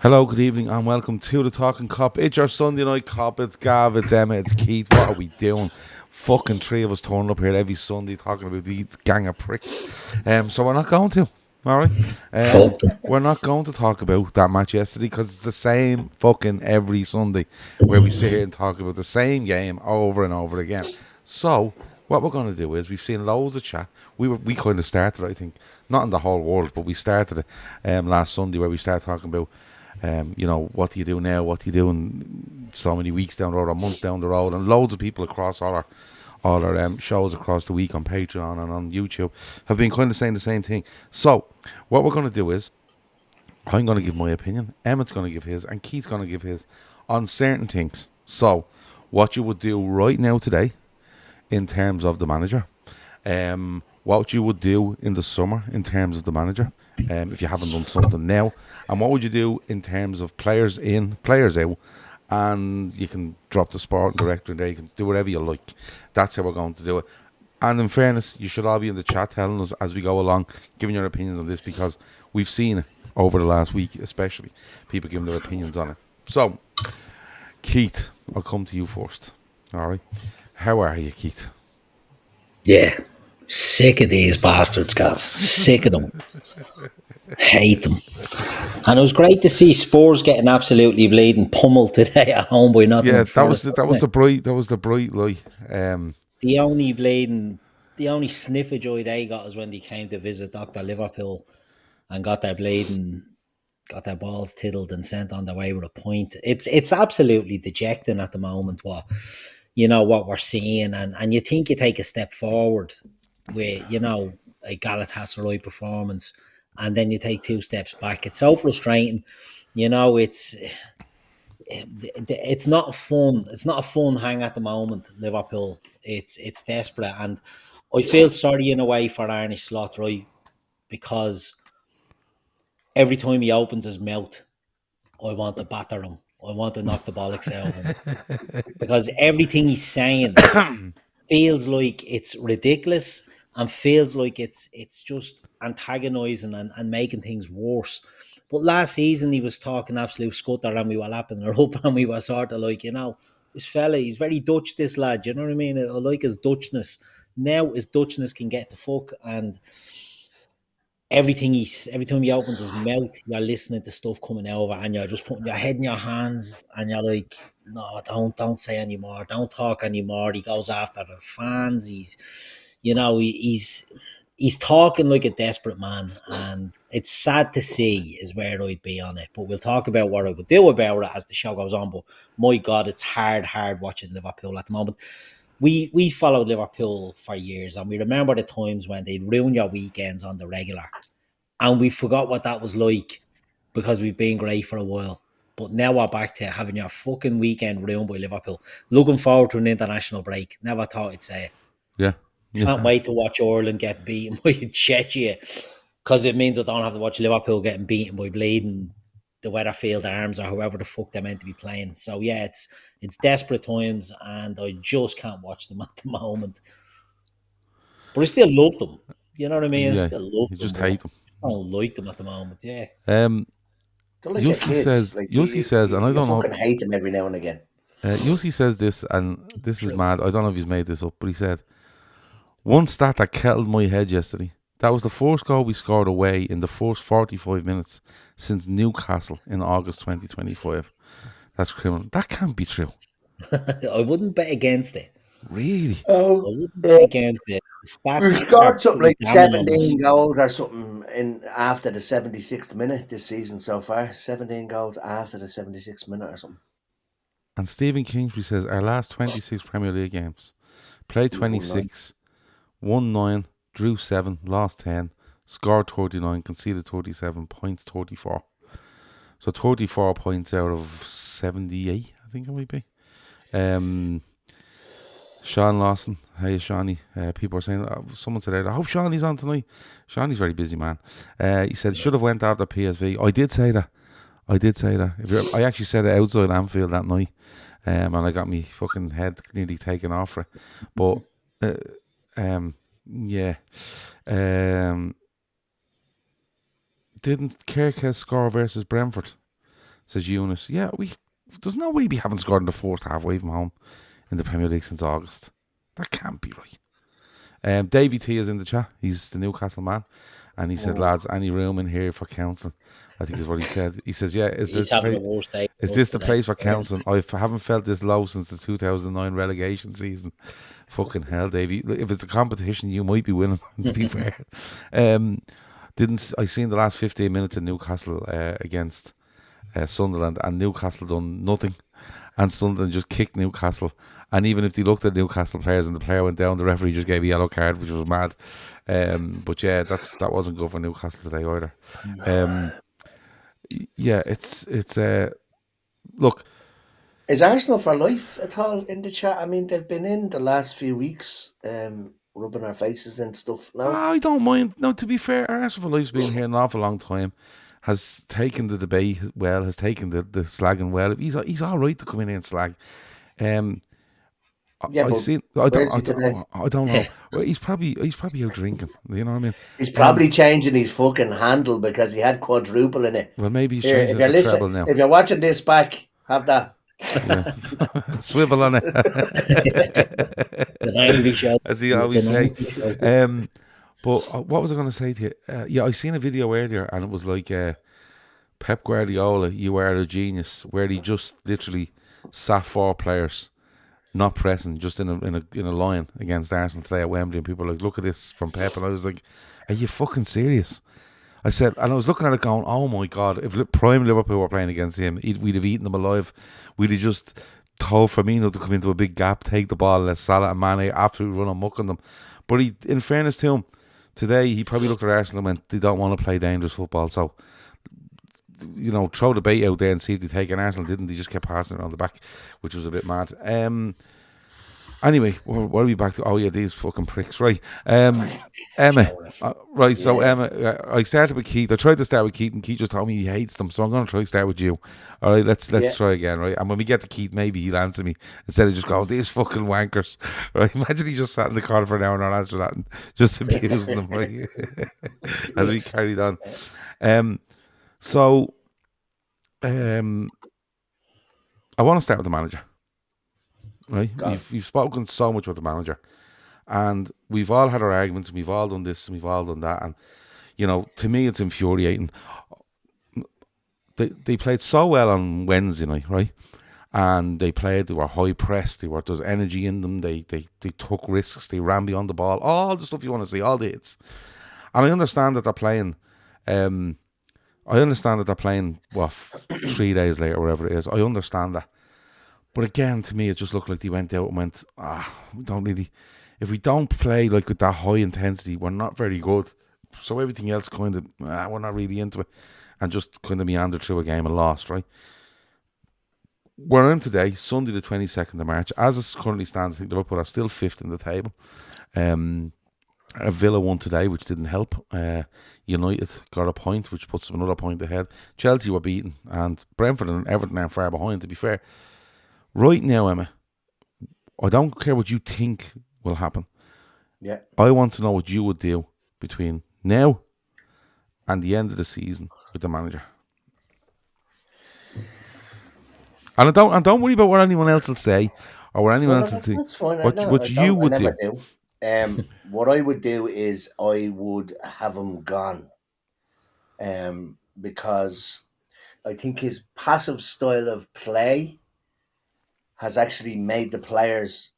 Hello, good evening, and welcome to the Talkin Kop. It's your Sunday night cop. It's Gav, it's Emma, it's Keith. What are we doing? Fucking three of us turning up here every Sunday talking about these gang of pricks. So we're not going to, all right? Fuck them. We're not going to talk about that match yesterday because it's the same fucking every Sunday where we sit here and talk about the same game over and over again. So what we're going to do is we've seen loads of chat. We kind of started, I think, not in the whole world, but we started it last Sunday where we started talking about what do you do now? What do you do in so many weeks down the road or months down the road? And loads of people across all our shows across the week on Patreon and on YouTube have been kind of saying the same thing. So what we're going to do is I'm going to give my opinion, Emmett's going to give his, and Keith's going to give his on certain things. So what you would do right now today in terms of the manager, what you would do in the summer in terms of the manager, if you haven't done something now, and what would you do in terms of players in, players out, and you can drop the sport director in there, you can do whatever you like. That's how we're going to do it. And in fairness, you should all be in the chat telling us as we go along, giving your opinions on this, because we've seen it over the last week, especially people giving their opinions on it. So, Keith, I'll come to you first. All right. How are you, Keith? Yeah. Sick of these bastards, Gav. Sick of them. Hate them. And it was great to see Spurs getting absolutely bleeding pummeled today at home by Nottingham. Yeah, that was the bright light. The only sniff of joy they got is when they came to visit Dr. Liverpool and got their balls tiddled and sent on their way with a point. It's absolutely dejecting at the moment what we're seeing, and you think you take a step forward with a Galatasaray performance, and then you take two steps back. It's so frustrating. It's not a fun. It's not a fun hang at the moment. Liverpool. It's desperate, and I feel sorry in a way for Arne Slot, right? Because every time he opens his mouth, I want to batter him. I want to knock the bollocks out of him because everything he's saying feels like it's ridiculous and feels like it's just antagonizing and making things worse. But last season he was talking absolute scutter and we were lapping her up and we were sort of like, this fella, he's very Dutch, this lad, you know what I mean? I like his Dutchness. Now his Dutchness can get the fuck, and every time he opens his mouth, you're listening to stuff coming over, and you're just putting your head in your hands, and you're like, "No, don't say anymore. Don't talk anymore." He goes after the fans. He's talking like a desperate man, and it's sad to see is where I'd be on it. But we'll talk about what I would do about it as the show goes on. But my God, it's hard watching Liverpool at the moment. We followed Liverpool for years, and we remember the times when they'd ruin your weekends on the regular, and we forgot what that was like because we've been great for a while. But now we're back to having your fucking weekend ruined by Liverpool. Looking forward to an international break. Never thought I'd say it. Yeah. Can't wait to watch Ireland get beaten by Czechia, because it means I don't have to watch Liverpool getting beaten by bleeding the Weatherfield Arms or whoever the fuck they're meant to be playing. So yeah, it's desperate times, and I just can't watch them at the moment. But I still love them. You know what I mean? I Yeah, still love you them. just hate them. I don't like them at the moment. Yeah. They're like your kids. Yossi says, and I don't know. fucking hate them every now and again. Yossi says this, and this is mad. I don't know if he's made this up, but he said, one stat that kettled my head yesterday. That was the first goal we scored away in the first 45 minutes since Newcastle in August 2025. That's criminal. That can't be true. I wouldn't bet against it. Really? I wouldn't bet against it. We scored something like 17 goals or something in after the 76th minute this season so far. 17 goals after the 76th minute or something. And Stephen Kingsbury says, our last 26 Premier League games, played 26, won 9, drew 7, lost 10, scored 39, conceded 37, points 34. So 34 points out of 78, I think it might be. Sean Lawson, hey Shawnee. People are saying, someone said, I hope Shawnee's on tonight. Shawnee's very busy, man. He said, should have went after PSV. I did say that. I actually said it outside Anfield that night, and I got me fucking head nearly taken off for it. But, yeah. Didn't Kirkes score versus Brentford? Says Eunice. Yeah, there's no way we haven't scored in the first half away from home in the Premier League since August. That can't be right. Davey T is in the chat. He's the Newcastle man. And he said, lads, any room in here for counselling? I think is what he said. He says, yeah, He's having the worst day. is this the place for counselling? I haven't felt this low since the 2009 relegation season. Fucking hell, Davey. If it's a competition, you might be winning, to be fair. I seen the last 15 minutes of Newcastle against Sunderland, and Newcastle done nothing. And Sunderland just kicked Newcastle. And even if they looked at Newcastle players and the player went down, the referee just gave a yellow card, which was mad. But yeah, that wasn't good for Newcastle today either. Yeah, it's look. Is Arsenal for life at all in the chat? I mean, they've been in the last few weeks, rubbing our faces and stuff. No, I don't mind. No, to be fair, Arsenal for life's been here an awful long time. Has taken the debate well. Has taken the slagging well. He's all right to come in here and slag. yeah, I don't know. Well, he's probably out drinking. You know what I mean? He's probably changing his fucking handle because he had quadruple in it. Well, maybe he's Here, changing if you're it to listening, treble now. if you're watching this back, have that. Yeah. Swivel on it, The angry show. as he always say. But what was I going to say to you? Yeah, I seen a video earlier, and it was like Pep Guardiola, you are a genius, where he just literally sat 4 players, not pressing, just in a line against Arsenal today at Wembley, and people were like, look at this from Pep, and I was like, are you fucking serious? I said, and I was looking at it going, oh my God, if prime Liverpool were playing against him, we'd have eaten them alive. We'd have just told Firmino to come into a big gap, take the ball, let Salah and Mane absolutely run amok on them. But he, in fairness to him, today he probably looked at Arsenal and went, they don't want to play dangerous football, so throw the bait out there and see if they take an Arsenal. Didn't they? Just kept passing around the back, which was a bit mad. Anyway, what are we back to? Oh yeah, these fucking pricks, right? Emma, right? So Emma, I started with Keith. I tried to start with Keith, and Keith just told me he hates them. So I'm going to try to start with you. All right, let's try again, right? And when we get to Keith, maybe he'll answer me instead of just going, these fucking wankers, right? Imagine he just sat in the corner for an hour and not answer that, and just abusing them, right? As we carried on. So, I want to start with the manager. Right, you've spoken so much about the manager, and we've all had our arguments, and we've all done this, and we've all done that, and to me, it's infuriating. They played so well on Wednesday night, right? And they were high pressed, there's energy in them. They took risks, they ran beyond the ball, all the stuff you want to see, all the hits. And I understand that they're playing. I understand that they're playing 3 days later, whatever it is. I understand that. But again, to me, it just looked like they went out and went, we don't really, if we don't play like with that high intensity, we're not very good. So everything else kind of, we're not really into it. And just kind of meandered through a game and lost, right? We're in today, Sunday the 22nd of March. As it currently stands, I think Liverpool are still 5th in the table. Villa won today, which didn't help. United got a point, which puts them another point ahead. Chelsea were beaten, and Brentford and Everton are far behind, to be fair. Right now, Emma, I don't care what you think will happen. Yeah. I want to know what you would do between now and the end of the season with the manager. And don't worry about what anyone else will say or what anyone else will think. That's fine. What you would do. What I would do is I would have him gone. Because I think his passive style of play has actually made the players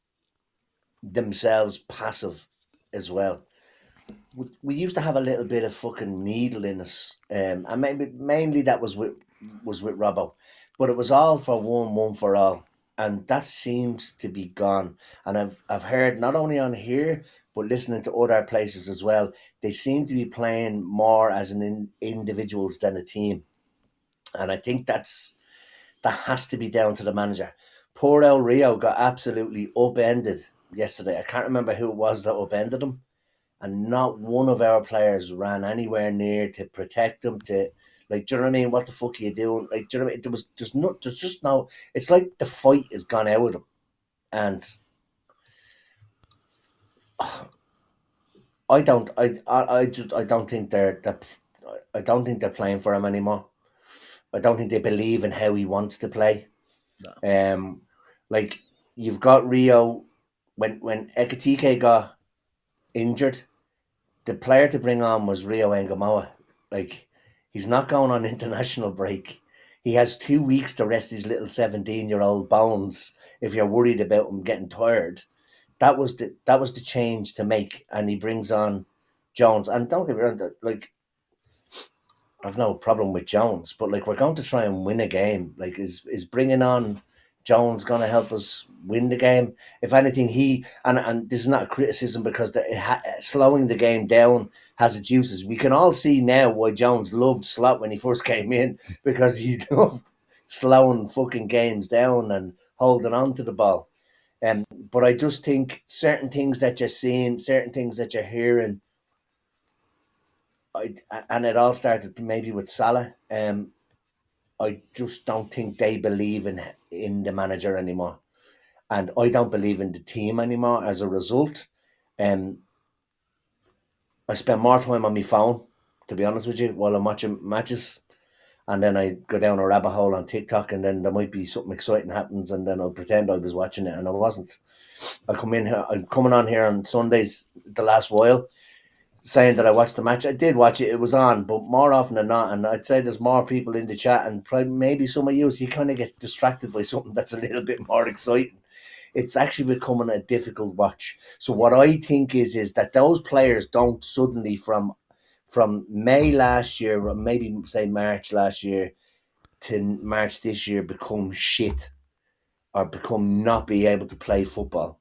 themselves passive as well. We used to have a little bit of fucking needle in us, and maybe mainly that was with Robbo, but it was all for one for all, and that seems to be gone. And I've heard not only on here but listening to other places as well, they seem to be playing more as an individuals than a team, and I think that has to be down to the manager. Poor El Rio got absolutely upended yesterday. I can't remember who it was that upended him. And not one of our players ran anywhere near to protect him. Do you know what I mean? What the fuck are you doing? Do you know what I mean? There's just no, it's like the fight has gone out of him. And I don't think they're playing for him anymore. I don't think they believe in how he wants to play. No. Like you've got Rio when Ekitike got injured, the player to bring on was Rio Engamoa. Like he's not going on international break. He has 2 weeks to rest his little 17-year-old bones. If you're worried about him getting tired, that was the change to make, and he brings on Jones. And don't get me wrong, like I've no problem with Jones, but like we're going to try and win a game. Like is bringing on Jones going to help us win the game? If anything, and this is not a criticism because slowing the game down has its uses. We can all see now why Jones loved Slot when he first came in, because he loved slowing fucking games down and holding on to the ball. But I just think certain things that you're seeing, certain things that you're hearing, and it all started maybe with Salah. I just don't think they believe in the manager anymore, and I don't believe in the team anymore. As a result, I spend more time on my phone, to be honest with you, while I'm watching matches, and then I go down a rabbit hole on TikTok, and then there might be something exciting happens, and then I'll pretend I was watching it, and I wasn't. I'm coming on here on Sundays the last while, saying that I watched the match. I did watch it; it was on, but more often than not, and I'd say there's more people in the chat, and probably maybe some of you, so you kind of get distracted by something that's a little bit more exciting. It's actually becoming a difficult watch. So what I think is that those players don't suddenly from May last year, or maybe say March last year to March this year, become shit or become not be able to play football.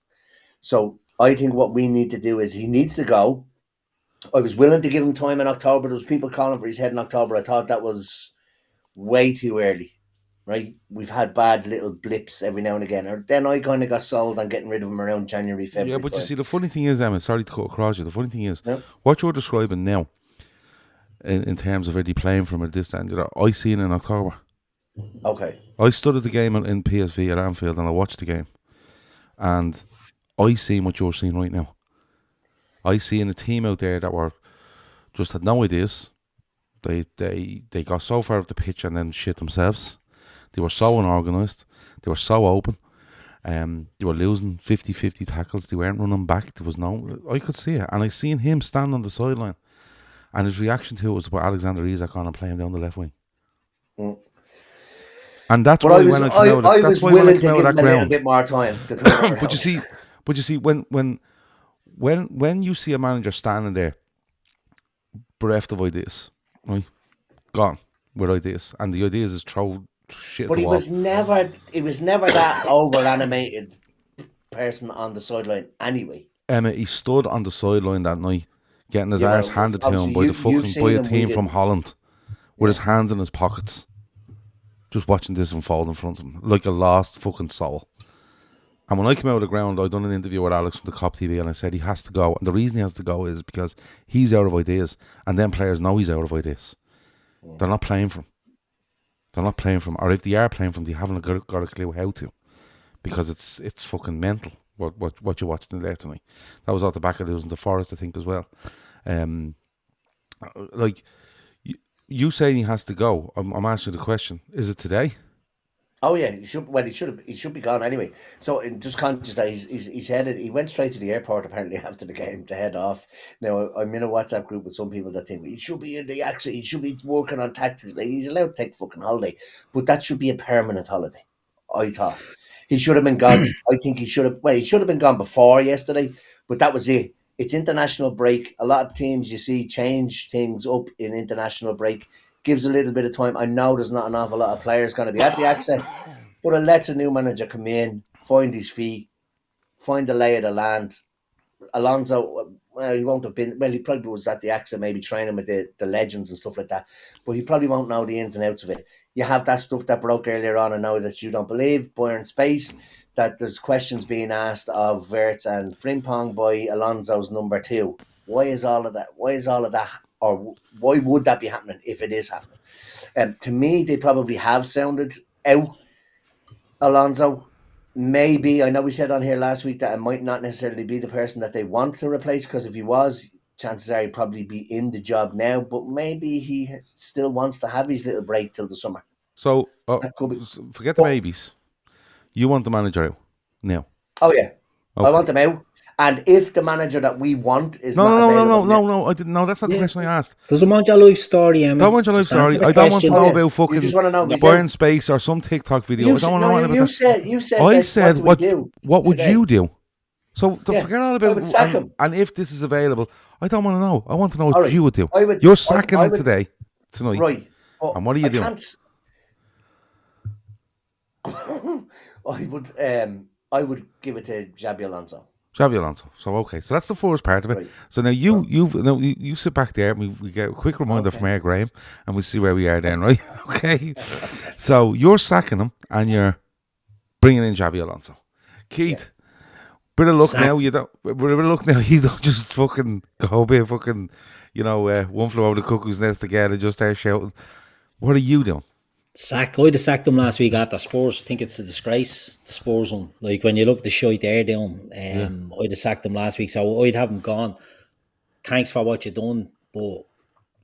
So I think what we need to do is he needs to go. I was willing to give him time in October. There was people calling for his head in October. I thought that was way too early. Right? We've had bad little blips every now and again. Or then I kind of got sold on getting rid of him around January, February. Yeah, but time. you see, the funny thing is, Emma, sorry to cut across you. The funny thing is, Yeah. what you're describing now, in terms of really playing from a distance, I seen in October. Okay. I studied the game in PSV at Anfield, and I watched the game, and I seen what you're seeing right now. I seen a team out there that were just had no ideas. They got so far up the pitch and then shit themselves. They were so unorganised. They were so open. They were losing 50-50 tackles. They weren't running back. There was no... I could see it. And I seen him stand on the sideline. And his reaction to it was to put Alexander Isak on and play him down the left wing. Mm. And that's But why I was, when I came out, I that's was why when I willing to came out give of him that a little ground. bit more time to turn it But you around. see, when you see a manager standing there, bereft of ideas, right, gone with ideas, and the ideas is throw shit at But the he wall. was never that over animated person on the sideline anyway. Emma, he stood on the sideline that night, getting his Yeah, arse well, handed to him obviously by you've by seen a him. We team from didn't. Holland, with his Yeah. hands in his pockets, just watching this unfold in front of him like a lost fucking soul. And when I came out of the ground, I done an interview with Alex from the Kop TV, and I said he has to go. And the reason he has to go is because he's out of ideas, and then players know he's out of ideas. They're not playing for him. They're not playing for him, or if they are playing for him, they haven't got a clue how to, because it's fucking mental. What you watched in there tonight, that was off the back of losing to Forest, I think, as well. Like you saying he has to go. I'm asking you the question: is it today? Oh yeah, he should. Well, he should be gone anyway. So just conscious that he's headed. He went straight to the airport apparently after the game to head off. Now I'm in a WhatsApp group with some people that think he should be in the accent. He should be working on tactics. Like, he's allowed to take a fucking holiday, but that should be a permanent holiday. I thought he should have been gone. I think he should have. Well, he should have been gone before yesterday, but that was it. It's international break. A lot of teams you see change things up in international break. Gives a little bit of time. I know there's not an awful lot of players going to be at the accent, but it lets a new manager come in, find his feet, find the lay of the land. Alonso, well, he won't have been. Well, he probably was at the accent, maybe training with the legends and stuff like that. But he probably won't know the ins and outs of it. You have that stuff that broke earlier on, and now that you don't believe, Bayern Space, that there's questions being asked of Wirtz and Frimpong by Alonso's number 2. Why is all of that? Why is all of that? Or why would that be happening if it is happening? To me, they probably have sounded out Alonso. Maybe, I know we said on here last week that it might not necessarily be the person that they want to replace, because if he was, chances are he'd probably be in the job now, but maybe he still wants to have his little break till the summer. So That could be. forget the maybes. You want the manager out now? Oh yeah, I Okay. want them out. And if the manager that we want is No, not no, no, no, available, no, no, no. I didn't. No, that's not the Yeah. question I asked. Doesn't want your life story, Don't Emma. want your life Just answer story. the I don't want to question. know yes, about you fucking just want to know if he's burn out. space or some TikTok video. You I don't want to no, know anything you about that. said I like, said, what do we do what would today? you do? So to Yeah, forget all I about would sack him. and if this is available, I don't want to know. I want to know All what right, you would do. I would. You're sacking I him would. tonight. Right. But And what are you I doing? can't. I would give it to Xabi Alonso. Xavi Alonso. So okay, so that's the first part of it. Right. So now you sit back there and we get a quick reminder from Air Graham and we'll see where we are then, right? Okay. So you're sacking him and you're bringing in Xavi Alonso. Keith, bit of luck now. You don't. Bit of luck now. You don't just fucking go be fucking, one flew over the cuckoo's nest again and just start shouting. What are you doing? I'd have sacked them last week after Spurs. I think it's a disgrace, the Spurs one. Like, when you look at the shite they're doing, I'd have sacked them last week, so I'd have them gone. Thanks for what you done, but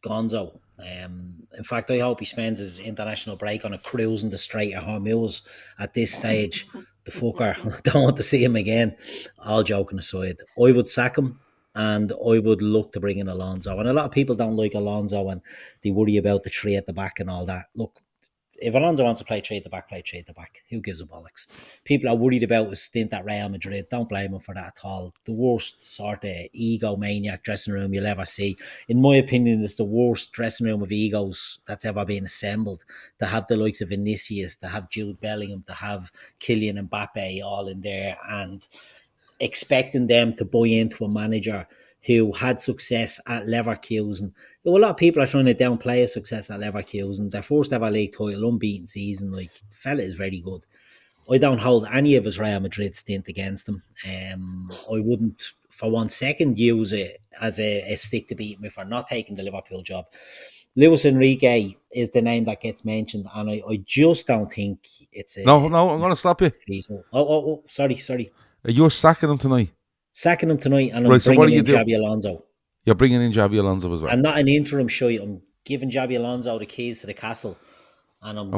gonzo. In fact, I hope he spends his international break on a cruise in the Strait of Hormuz at this stage. The fucker. I don't want to see him again. All joking aside, I would sack him and I would look to bring in Alonso. And a lot of people don't like Alonso and they worry about the three at the back and all that. Look, if Alonso wants to play three at the back, play three at the back. Who gives a bollocks? People are worried about his stint at Real Madrid. Don't blame him for that at all. The worst sort of egomaniac dressing room you'll ever see. In my opinion, it's the worst dressing room of egos that's ever been assembled. To have the likes of Vinicius, to have Jude Bellingham, to have Kylian Mbappe all in there, and expecting them to buy into a manager who had success at Leverkusen. A lot of people are trying to downplay his success at Leverkusen. Their first ever league title, unbeaten season. Like, the fella is very good. I don't hold any of his Real Madrid stint against him. I wouldn't for 1 second use it as a stick to beat me for not taking the Liverpool job. Luis Enrique is the name that gets mentioned, and I just don't think it's a... No, I'm going to stop you. Sorry. You're sacking him tonight. Sacking him tonight, and I'm Right, so what bringing do you in do? Xabi Alonso. You're bringing in Xavi Alonso as well. I'm not an interim shite. I'm giving Xabi Alonso the keys to the castle, and I'm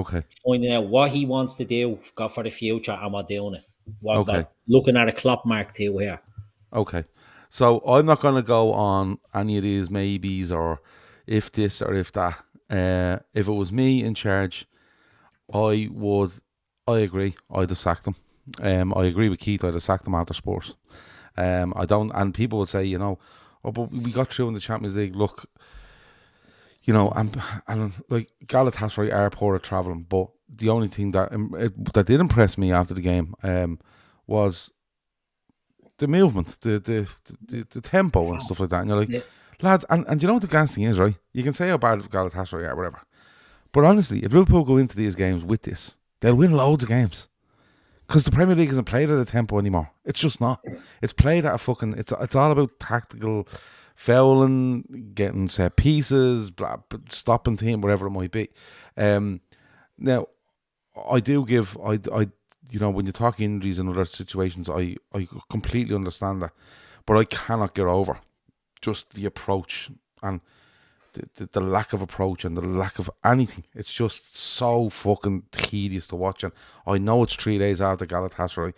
finding out what he wants to do for the future, and we're doing it. We're looking at a Klopp Mark 2 here. Okay. So I'm not going to go on any of these maybes or if this or if that. If it was me in charge, I agree, I'd have sacked him. I agree with Keith, I'd have sacked him after Spurs. And people would say, but we got through in the Champions League. Look, and like Galatasaray are poor at travelling, but the only thing that did impress me after the game was the movement, the tempo and stuff like that. And you're like, lads, and you know what the gas thing is, right? You can say how bad Galatasaray are, whatever. But honestly, if Liverpool go into these games with this, they'll win loads of games. Because the Premier League isn't played at a tempo anymore. It's just not. It's played at a fucking... It's all about tactical fouling, getting set pieces, stopping team, whatever it might be. Now, I do give... when you talk injuries and other situations, I completely understand that. But I cannot get over just the approach and the lack of approach and the lack of anything. It's just so fucking tedious to watch. And I know it's 3 days after Galatasaray,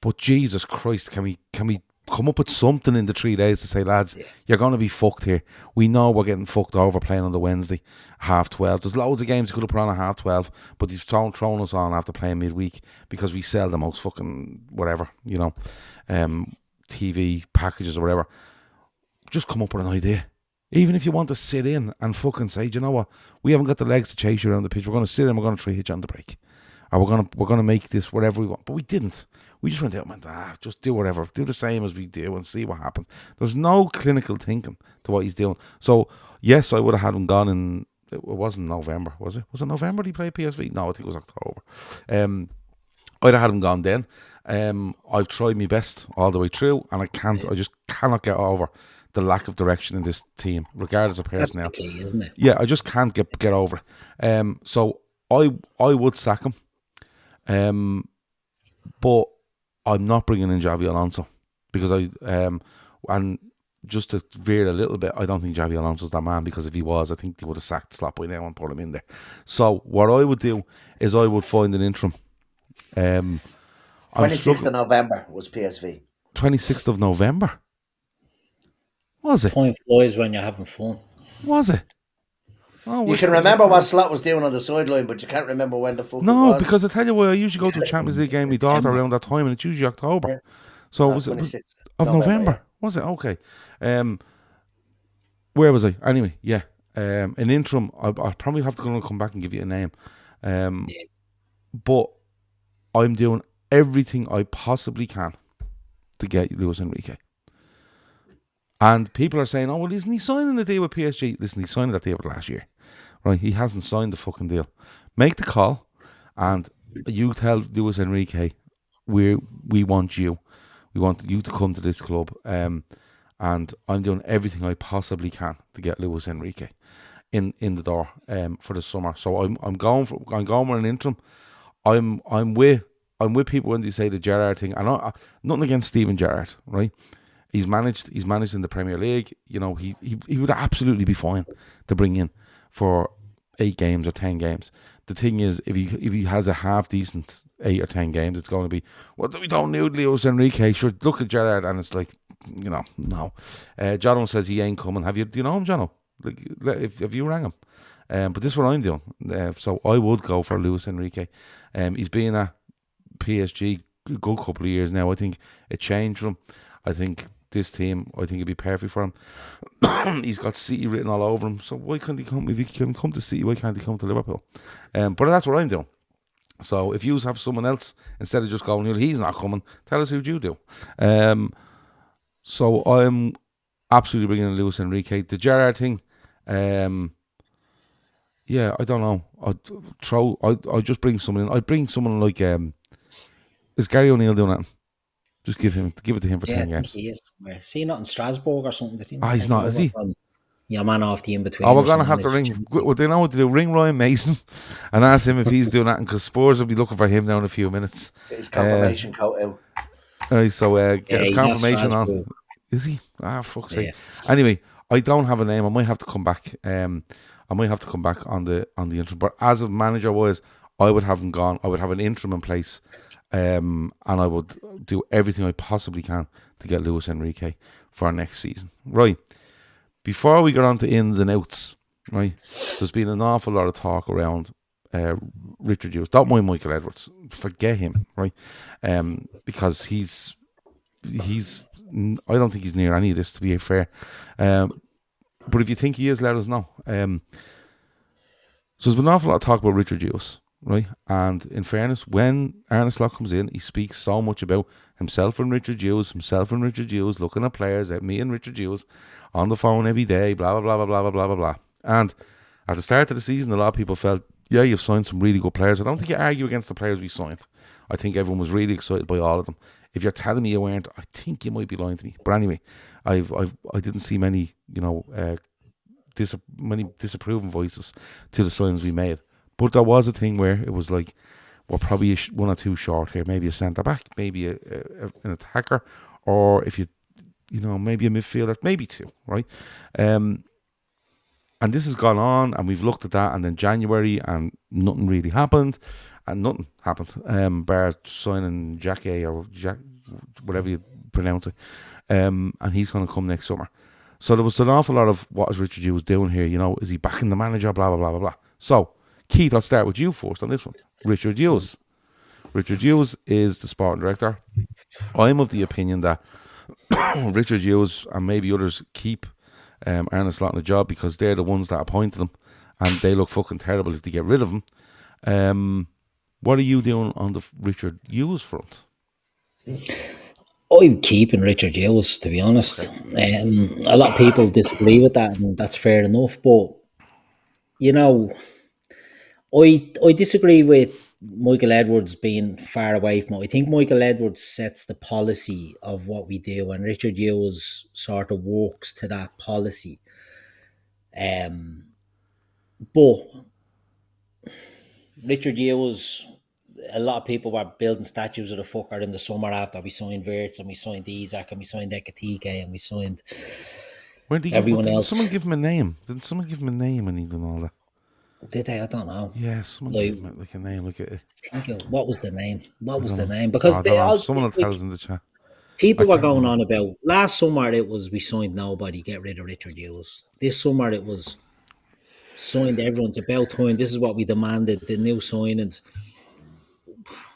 but Jesus Christ, can we come up with something in the 3 days to say, lads, you're going to be fucked here. We know we're getting fucked over playing on the Wednesday, 12:30. There's loads of games you could have put on at 12:30, but you've thrown us on after playing midweek because we sell the most fucking whatever, TV packages or whatever. Just come up with an idea. Even if you want to sit in and fucking say, do you know what? We haven't got the legs to chase you around the pitch. We're going to sit in. We're going to try hit you on the break, or we're going to make this whatever we want. But we didn't. We just went out and went, just do whatever. Do the same as we do and see what happens. There's no clinical thinking to what he's doing. So yes, I would have had him gone in. It wasn't November, was it? Was it November he played PSV? No, I think it was October. I'd have had him gone then. I've tried my best all the way through, and I just cannot get over the lack of direction in this team, regardless of personnel. That's the key, isn't it? Yeah, I just can't get over it. So I would sack him, but I'm not bringing in Xavi Alonso because and just to veer a little bit, I don't think Javi Alonso's that man, because if he was, I think they would have sacked Slot by now and put him in there. So what I would do is I would find an interim. I'm 26th struggling. of November was PSV. 26th of November. Was it? Time flies when you're having fun. Was it? Oh, You which can one was it? remember what Slot was doing on the sideline, but you can't remember when the fuck it No, was. because I tell you what, I usually go to a Champions League game with my daughter around that time, and it's usually October. Yeah. So No, was it 26th of November? Was it? Okay. Where was I? Anyway, yeah. An interim. I'll probably have to go and come back and give you a name. But I'm doing everything I possibly can to get Luis Enrique. And people are saying, oh, well, isn't he signing a deal with PSG? Listen, he signed that deal last year. Right? He hasn't signed the fucking deal. Make the call, and you tell Luis Enrique, we want you. We want you to come to this club. And I'm doing everything I possibly can to get Luis Enrique in the door for the summer. So I'm going with an interim. I'm with people when they say the Gerrard thing. And nothing against Steven Gerrard, right? He's managed in the Premier League. You know, he would absolutely be fine to bring in for 8 games or 10 games. The thing is, if he has a half decent 8 or 10 games, it's going to be, well, we don't need Luis Enrique. Sure, look at Gerrard, and it's like, you know, no. Jono says he ain't coming. Do you know him, Jono? Like, have you rang him? But this is what I'm doing. So I would go for Luis Enrique. He's been at PSG a good couple of years now. I think it changed for him. I think this team, I think it'd be perfect for him. He's got City written all over him. So why can't he come? If he can come to City, why can't he come to Liverpool? But that's what I'm doing. So if you have someone else, instead of just going, he's not coming, tell us who you do. So I'm absolutely bringing in Luis Enrique. The Gerrard thing, yeah, I don't know. I'd just bring someone in. I'd bring someone like, is Gary O'Neill doing that? Just give it to him for 10 I think games. he is. See, not in Strasbourg or something. He's not, is he? Your man off the in-between. Oh, we're going to have to ring. Well, they know what to do. Ring Ryan Mason and ask him if he's doing that, because Spurs will be looking for him now in a few minutes. Get his confirmation coat out. Get his confirmation on. Is he? Fuck's sake. Anyway, I don't have a name. I might have to come back. I might have to come back on the interim. But as a manager wise, I would have him gone. I would have an interim in place. And I would do everything I possibly can to get Luis Enrique for next season. Right. Before we get on to ins and outs, right, there's been an awful lot of talk around Richard Hughes. Don't mind Michael Edwards. Forget him, right? Because he's I don't think he's near any of this, to be fair. But if you think he is, let us know. So there's been an awful lot of talk about Richard Hughes. Right, and in fairness, when Arne Slot comes in, he speaks so much about himself and Richard Hughes, looking at players, at me and Richard Hughes on the phone every day, blah, blah, blah, blah, blah, blah, blah, blah. And at the start of the season, a lot of people felt, yeah, you've signed some really good players. I don't think you argue against the players we signed. I think everyone was really excited by all of them. If you're telling me you weren't, I think you might be lying to me. But anyway, I didn't see many, many disapproving voices to the signings we made. But there was a thing where it was like, we're probably one or two short here. Maybe a centre back, maybe an attacker, or if maybe a midfielder, maybe 2, right? And this has gone on, and we've looked at that, and then January, and nothing really happened, bar signing Jackie or Jack, whatever you pronounce it, and he's going to come next summer. So there was an awful lot of, what is Richard Hughes doing here? Is he backing the manager? Blah blah blah blah blah. So Keith, I'll start with you first on this one. Richard Hughes. Richard Hughes is the sporting director. I'm of the opinion that Richard Hughes and maybe others keep Arne Slot in the job because they're the ones that appointed him, and they look fucking terrible if they get rid of him. What are you doing on the Richard Hughes front? I'm keeping Richard Hughes, to be honest. Okay. A lot of people disagree with that, and that's fair enough. But I disagree with Michael Edwards being far away from it. I think Michael Edwards sets the policy of what we do, and Richard Hughes sort of works to that policy. But Richard Hughes, a lot of people were building statues of the fucker in the summer after we signed Wirtz and we signed Isaac and we signed Ekatike and we signed When did everyone didn't else. someone give him a name? Didn't someone give him a name when he done all that? Did they? I don't know. Yeah, someone Like, gave him like a name. Like a, think of what was the name? What I was don't the know. name? Oh, Because I they don't know. all Someone will tell like us in the chat. I people were can't going remember. on about last summer. It was we signed nobody, get rid of Richard Hughes. This summer it was signed everyone's about time. This is what we demanded. The new signings.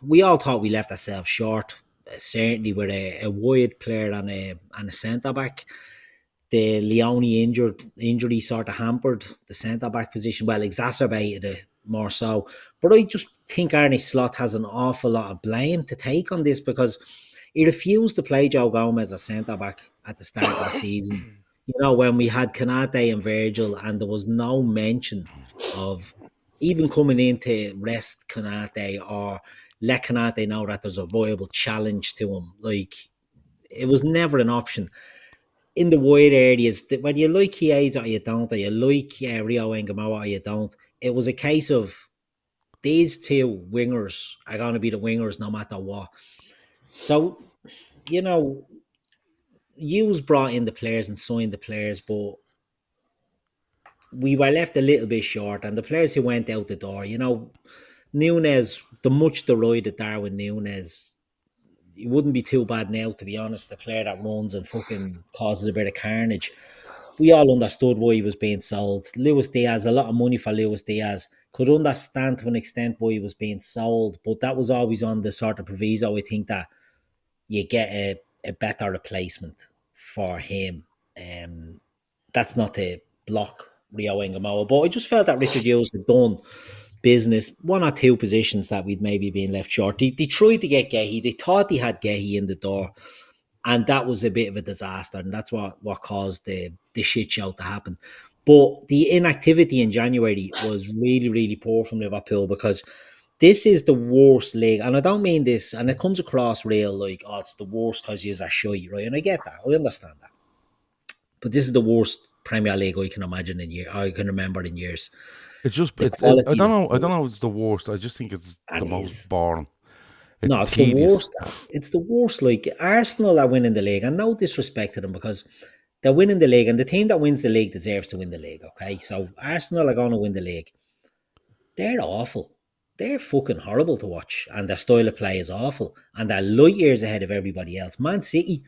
We all thought we left ourselves short. Certainly with a wide player and a centre back. The Leone injury sort of hampered the centre back position. Well, exacerbated it more so. But I just think Arne Slot has an awful lot of blame to take on this because he refused to play Joe Gomez as centre back at the start of the season. You know, when we had Kanate and Virgil, and there was no mention of even coming in to rest Kanate or let Kanate know that there's a viable challenge to him. Like, it was never an option. In the wide areas, that when you like Chiesa or you don't, or you like Rio Engamoa or you don't, it was a case of these two wingers are going to be the wingers no matter what. So, you know, Hughes brought in the players and signed the players, but we were left a little bit short. And the players who went out the door, you know, Nunes, the much derided Darwin Nunes, it wouldn't be too bad now, to be honest. The player that runs and fucking causes a bit of carnage. We all understood why he was being sold. Luis Diaz, a lot of money for Luis Diaz. Could understand to an extent why he was being sold, but that was always on the sort of proviso, I think, that you get a better replacement for him. That's not to block Rio Engamoa, but I just felt that Richard Hughes had done business, one or two positions that we'd maybe been left short. They tried to get Gehi. They thought they had Gehi in the door, and that was a bit of a disaster, and that's what caused the shit show to happen. But the inactivity in January was really, really poor from Liverpool because this is the worst league, and I don't mean this, and it comes across real like, oh, it's the worst because you're a shy, right? And I get that, I understand that, but this is the worst Premier League I can imagine in year, I can remember in years. It's just, The I quality don't is know. I don't low, know if it's the worst. I just think it's and the it most is. boring. It's No, it's the tedious. worst. It's the worst. Like Arsenal are winning the league, and no disrespect to them because they're winning the league, and the team that wins the league deserves to win the league. Okay, so Arsenal are going to win the league. They're awful. They're fucking horrible to watch, and their style of play is awful, and they're light years ahead of everybody else. Man City,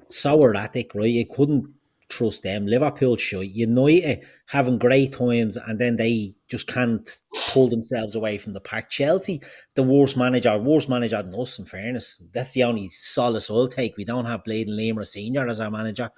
so erratic, right? You couldn't trust them. Liverpool, shite. United having great times, and then they just can't pull themselves away from the pack. Chelsea, the worst manager than us, in fairness. That's the only solace I'll take. We don't have Blade and Liam Senior as our manager.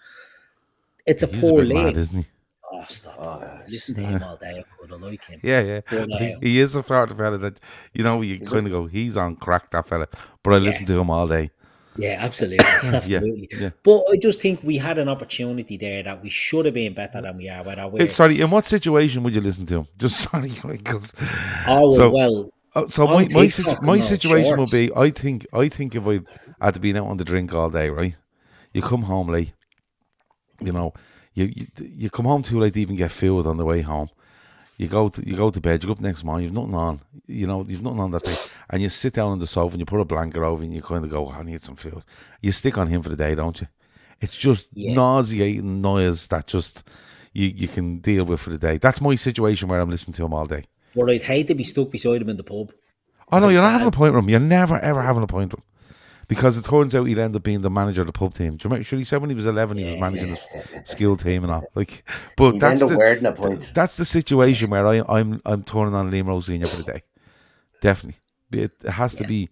It's a He's a poor bit mad, league. isn't he? Oh, stop. Oh, Listen to him all day. I could. I like him. Yeah, yeah. But, He is a sort of fella that, you know, you kind of go, he's on crack, that fella. But I listen to him all day. yeah, absolutely. Yeah, Absolutely. yeah. But I just think we had an opportunity there that we should have been better than we are. Whether we're, Sorry, in what situation would you listen to him? Just sorry, because oh, well, so on my TikTok my and all, situation would shorts. be, I think if I had been out on the drink all day, right? You come home late, you know, you come home too late to even get food on the way home. You go to bed. You go up next morning. You've nothing on. You know, you've nothing on that day, and you sit down on the sofa and you put a blanket over and you kind of go, I need some food. You stick on him for the day, don't you? It's just Yeah. nauseating noise that just you can deal with for the day. That's my situation where I'm listening to him all day. But I'd hate to be stuck beside him in the pub. Oh no, Like you're not that. having a point with him. You're never ever having a point with him. Because it turns out he'll end up being the manager of the pub team. Do you remember? Sure, he said when he was 11, he was managing his skill team and all. Like, but He'd that's end up wearing a point. that's the situation where I'm turning on Liam Rose Senior for the day. Definitely, it has to be.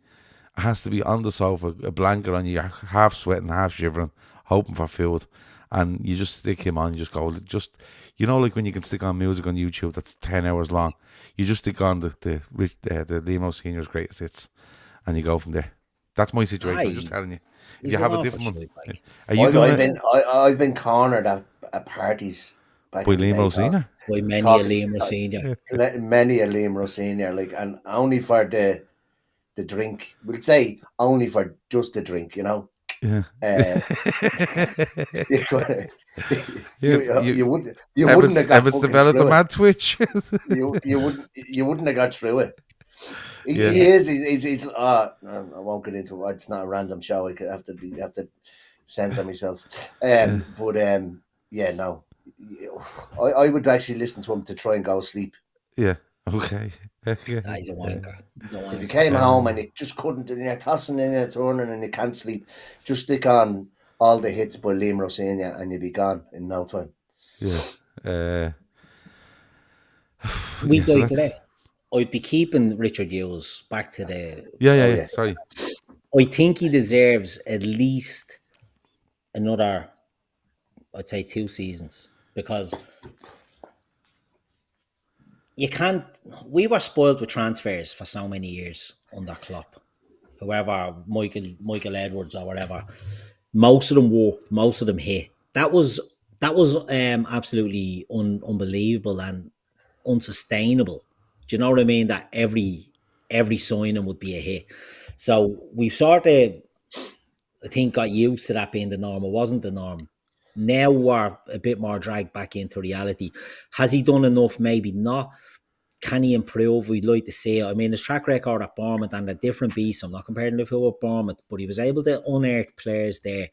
It has to be on the sofa, a blanket on you, half sweating, half shivering, hoping for food, and you just stick him on. You just go, just like when you can stick on music on YouTube that's 10 hours long. You just stick on the Liam Rose Senior's greatest hits, and you go from there. That's my situation. I'm just telling you. If you have a different one, are you doing it I've been cornered at parties back by in the Liam day. Rose Senior? By many a Talking- Liam Senior. Many a Liam Ross Senior, like, and only for the drink. We'll say only for just the drink, you know. Yeah. You wouldn't have got Evan's fucking developed a through it. mad twitch. You wouldn't have got through it. Yeah. He is. He's I won't get into it. It's not a random show. I could have to censor myself. But yeah, no. I would actually listen to him to try and go to sleep. Yeah. Okay. Okay. He's a wanker. He's a If you wanker. came home and you just couldn't, and you're tossing and you're turning and you can't sleep, just stick on all the hits by Liam Rossignol and you'll be gone in no time. Yeah. We Yeah. So that's. digress. I'd be keeping Richard Hughes back to the. Yeah. Yeah. Oh Yeah. yeah. Sorry. I think he deserves at least another, I'd say, 2 seasons, because you can't. We were spoiled with transfers for so many years under Klopp. Whoever, Michael Edwards or whatever, most of them worked, most of them hit. That was absolutely unbelievable and unsustainable. Do you know what I mean? That every signing would be a hit. So we've sort of, I think, got used to that being the norm. It wasn't the norm. Now we're a bit more dragged back into reality. Has he done enough? Maybe not. Can he improve? We'd like to see it. I mean, his track record at Bournemouth and a different beast. I'm not comparing Liverpool with Bournemouth, but he was able to unearth players there.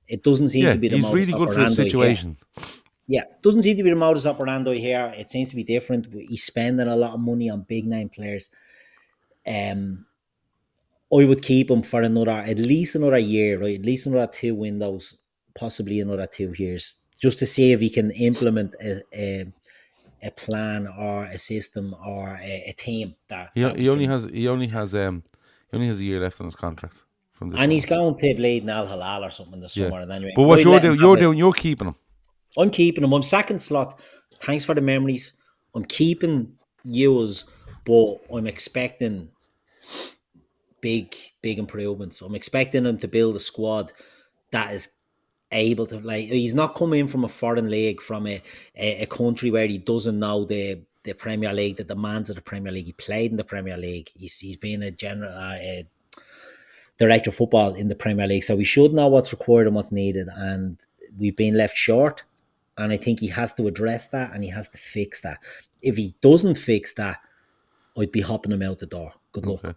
It doesn't seem Yeah, to be the he's modus really good for the operandi here. situation. Yeah, doesn't seem to be the modus operandi here. It seems to be different. He's spending a lot of money on big name players. I would keep him for at least another year, right? At least another 2 windows, possibly another 2 years, just to see if he can implement a plan or a system or a team that He we only can. has a year left on his contract from this And summer. he's going to Bleeding Al Halal or something this Yeah. summer. And anyway, But what you're keeping him. I'm keeping him. I'm second slot. Thanks for the memories. I'm keeping Ewers, but I'm expecting big improvements. I'm expecting him to build a squad that is able to, like, he's not coming in from a foreign league, from a country where he doesn't know the Premier League, the demands of the Premier League. He played in the Premier League. He's been a general director of football in the Premier League, so we should know what's required and what's needed. And we've been left short. And I think he has to address that and he has to fix that. If he doesn't fix that, I'd be hopping him out the door. Good luck. Okay.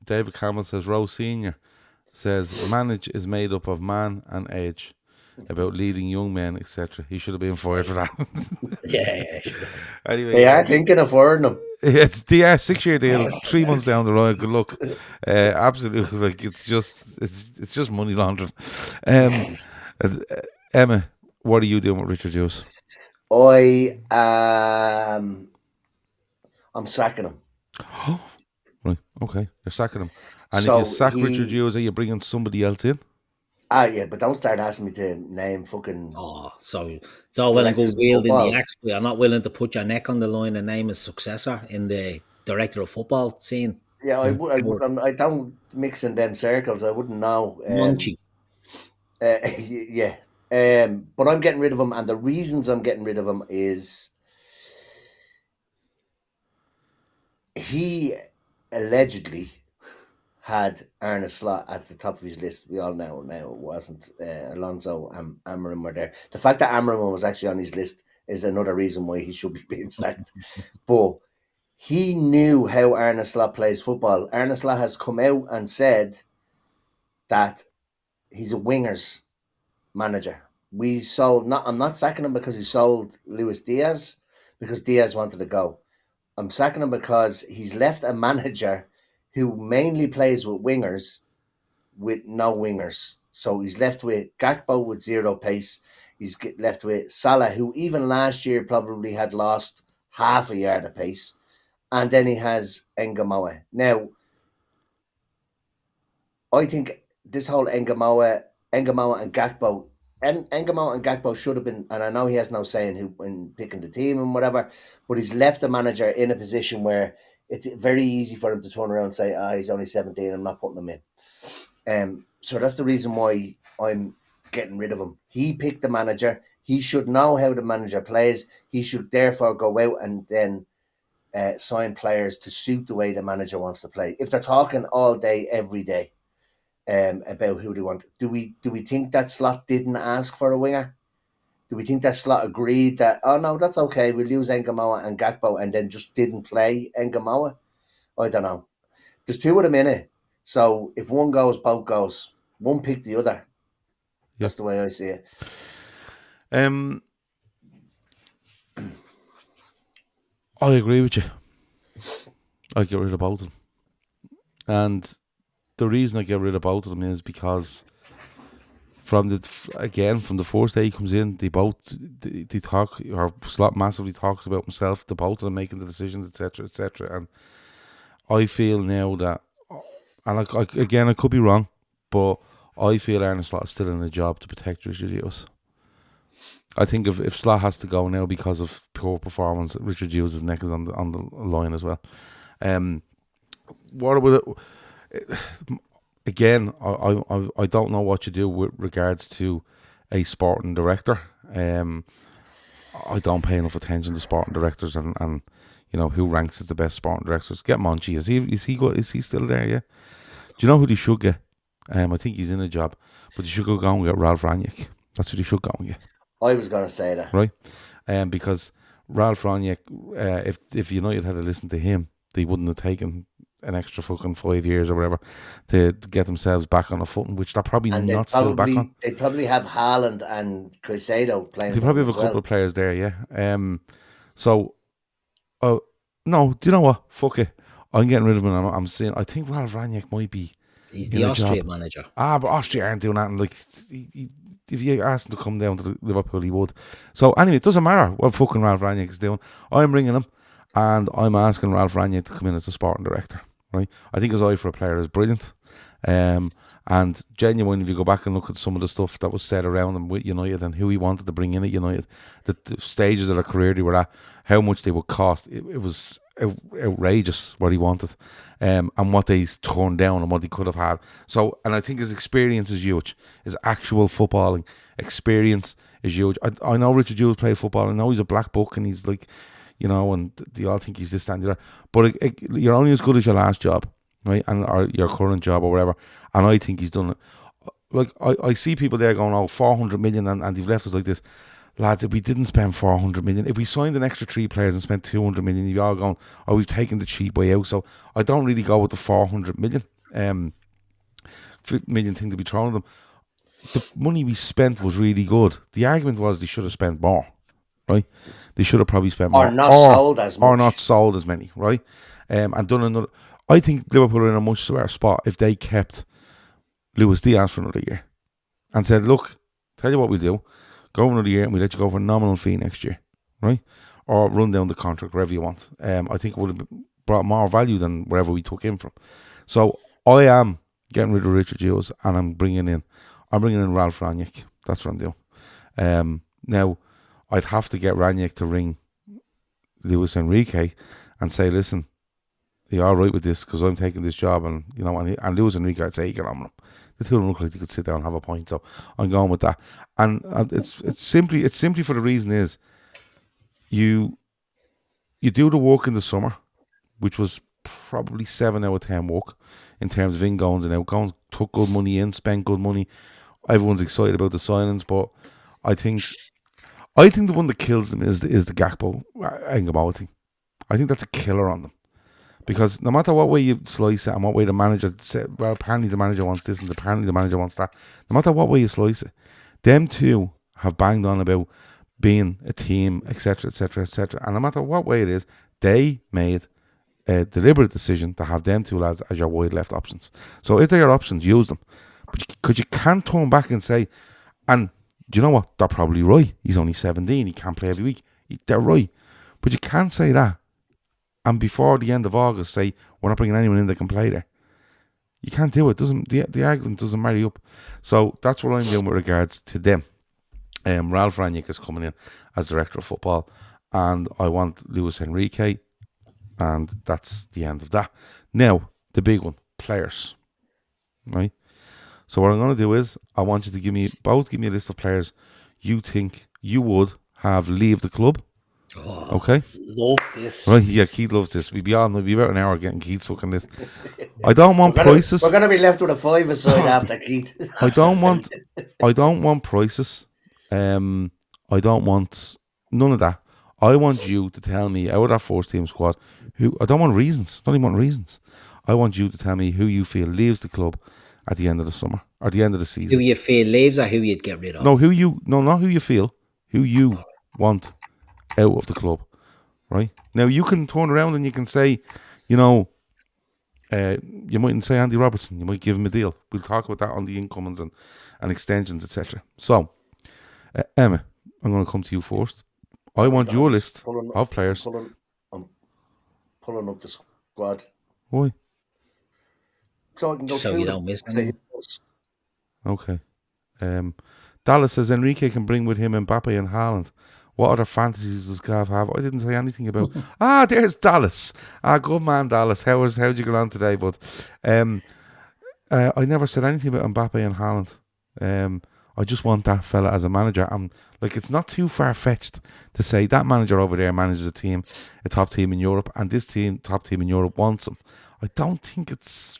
David Campbell says Rose Senior says manage is made up of man and age, about leading young men, etc. He should have been fired for that. Yeah, sure. Anyway, They are thinking of firing him. it's the 6-year deal, 3 months down the road. Good luck. Absolutely, like it's just money laundering. Emma, what are you doing with Richard Hughes? I'm sacking him. Right, okay, you're sacking him. And So if you sack Richard Hughes, are you bringing somebody else in? Yeah, but don't start asking me to name fucking. Oh, so it's all well and good Directors of wielding the football. axe, but you're not willing to put your neck on the line and name a successor in the director of football scene. Yeah, I don't mix in them circles. I wouldn't know. Monchi. Yeah. But I'm getting rid of him, and the reasons I'm getting rid of him is he allegedly had Arne Slot at the top of his list. We all know now it wasn't. Alonso and Amarim were there. The fact that Amarim was actually on his list is another reason why he should be being sacked. But he knew how Arne Slot plays football. Arne Slot has come out and said that he's a wingers manager. I'm not sacking him because he sold Luis Diaz, because Diaz wanted to go. I'm sacking him because he's left a manager who mainly plays with wingers with no wingers. So he's left with Gakpo with zero pace. He's left with Salah, who even last year probably had lost half a yard of pace. And then he has Engamoa. Now, I think this whole Engamoa and Gakpo, Engamoa and Gakpo should have been, and I know he has no say in picking the team and whatever, but he's left the manager in a position where it's very easy for him to turn around and say, he's only 17, I'm not putting him in. So that's the reason why I'm getting rid of him. He picked the manager. He should know how the manager plays. He should therefore go out and then sign players to suit the way the manager wants to play. If they're talking all day, every day, about who they want, do we think that Slot didn't ask for a winger? Do we think that Slot agreed that, oh no, that's okay, we'll use Engamoa and Gakpo, and then just didn't play Engamoa? I don't know. There's two of them in it. So if one goes, both goes. One pick the other. That's the way I see it. I agree with you. I get rid of both of them. And the reason I get rid of both of them is because from the first day he comes in, they talk, or Slot massively talks about himself, the both of them making the decisions, etc., etc. And I feel now that, and I could be wrong, but I feel Arne Slot is still in a job to protect Richard Hughes. I think if Slot has to go now because of poor performance, Richard Hughes' neck is on the line as well. What about it? Again, I don't know what you do with regards to a sporting director. I don't pay enough attention to sporting directors and you know who ranks as the best sporting directors. Get Monchi. Is he still there? Yeah. Do you know who they should get? I think he's in a job, but they should go and get Ralph Rangnick. That's who they should go and get. I was going to say that. Right? Because Ralph Rangnick, if United had to listen to him, they wouldn't have taken an extra fucking 5 years or whatever to get themselves back on a footing, which they're probably not still back on. They probably have Haaland and Caicedo playing. They probably have a couple of players there, yeah. No, do you know what? Fuck it. I'm getting rid of him. I'm saying I think Ralph Rangnick might be. He's the Austrian manager. But Austria aren't doing that. And like, if you asked him to come down to Liverpool, he would. So anyway, it doesn't matter what fucking Ralph Rangnick is doing. I'm ringing him, and I'm asking Ralph Rangnick to come in as a sporting director. Right? I think his eye for a player is brilliant. And genuinely, if you go back and look at some of the stuff that was said around him with United and who he wanted to bring in at United, the stages of their career they were at, how much they would cost, it was outrageous what he wanted, and what they turned down and what he could have had. So, and I think his experience is huge. His actual footballing experience is huge. I know Richard Hughes played football. I know he's a black book and he's like, you know, and they all think he's this, that, and the other. But you're only as good as your last job, right? And or your current job or whatever. And I think he's done it. Like I see people there going, oh, 400 million, and they've left us like this. Lads, if we didn't spend 400 million, if we signed an extra 3 players and spent 200 million, you'd be all going, oh, we've taken the cheap way out. So I don't really go with the 400 million thing to be thrown at them. The money we spent was really good. The argument was they should have spent more, right? They should have probably spent more. Or not sold as much. Or not sold as many, right? And done another. I think Liverpool are in a much better spot if they kept Luis Diaz for another year and said, look, tell you what we'll do. Go for another year and we'll let you go for a nominal fee next year, right? Or run down the contract, wherever you want. I think it would have brought more value than wherever we took him from. So I am getting rid of Richard Hughes and I'm bringing in Ralph Rangnick. That's what I'm doing. Now, I'd have to get Rangnick to ring Luis Enrique and say, listen, are you all right with this? Because I'm taking this job, and you know, and Luis Enrique, I'd say, you get on with them. The two of them look like they could sit down and have a point, so I'm going with that. And it's simply for the reason is you do the work in the summer, which was probably 7 out of 10 work in terms of ingoings and outgoings. Took good money in, spent good money. Everyone's excited about the signings, but I think the one that kills them is the Gakpo Ngamo thing. I think that's a killer on them. Because no matter what way you slice it and what way the manager said, well, apparently the manager wants this and apparently the manager wants that. No matter what way you slice it, them two have banged on about being a team, etc., etc., etc. And no matter what way it is, they made a deliberate decision to have them two lads as your wide left options. So if they're your options, use them. But you can't turn back and say, and do you know what? They're probably right. He's only 17. He can't play every week. They're right. But you can't say that. And before the end of August, say, we're not bringing anyone in that can play there. You can't do it. The argument doesn't marry up. So that's what I'm doing with regards to them. Ralph Rangnick is coming in as director of football, and I want Luis Enrique, and that's the end of that. Now, the big one, players. Right? So what I'm going to do is, I want you to give me a list of players you think you would have leave the club. Oh, okay. Love this. Right, yeah, Keith loves this. We'll be about an hour getting Keith fucking this. I don't want prices. We're gonna be left with a 5-a-side after Keith. I don't want prices. I don't want none of that. I want you to tell me out of that first team squad Who I don't want reasons. Don't even want reasons. I want you to tell me who you feel leaves the club at the end of the summer or the end of the Who season. you feel leaves or who you'd get rid of? No, not who you feel, who you want out of the club. Right now, you can turn around and you can say, you know, you mightn't say Andy Robertson. You might give him a deal. We'll talk about that on the incomings and extensions, etc. So, Emma, I'm going to come to you first. I want your list of players. I'm pulling up the squad. Why? So I can go So through you them. don't miss Say them. who else. Okay. Dallas says Enrique can bring with him Mbappe and Haaland. What other fantasies does Gav have? I didn't say anything about. There's Dallas. Good man, Dallas. How'd you get on today, bud? I never said anything about Mbappe and Haaland. I just want that fella as a manager. It's not too far fetched to say that manager over there manages a top team in Europe, and this top team in Europe wants him. I don't think it's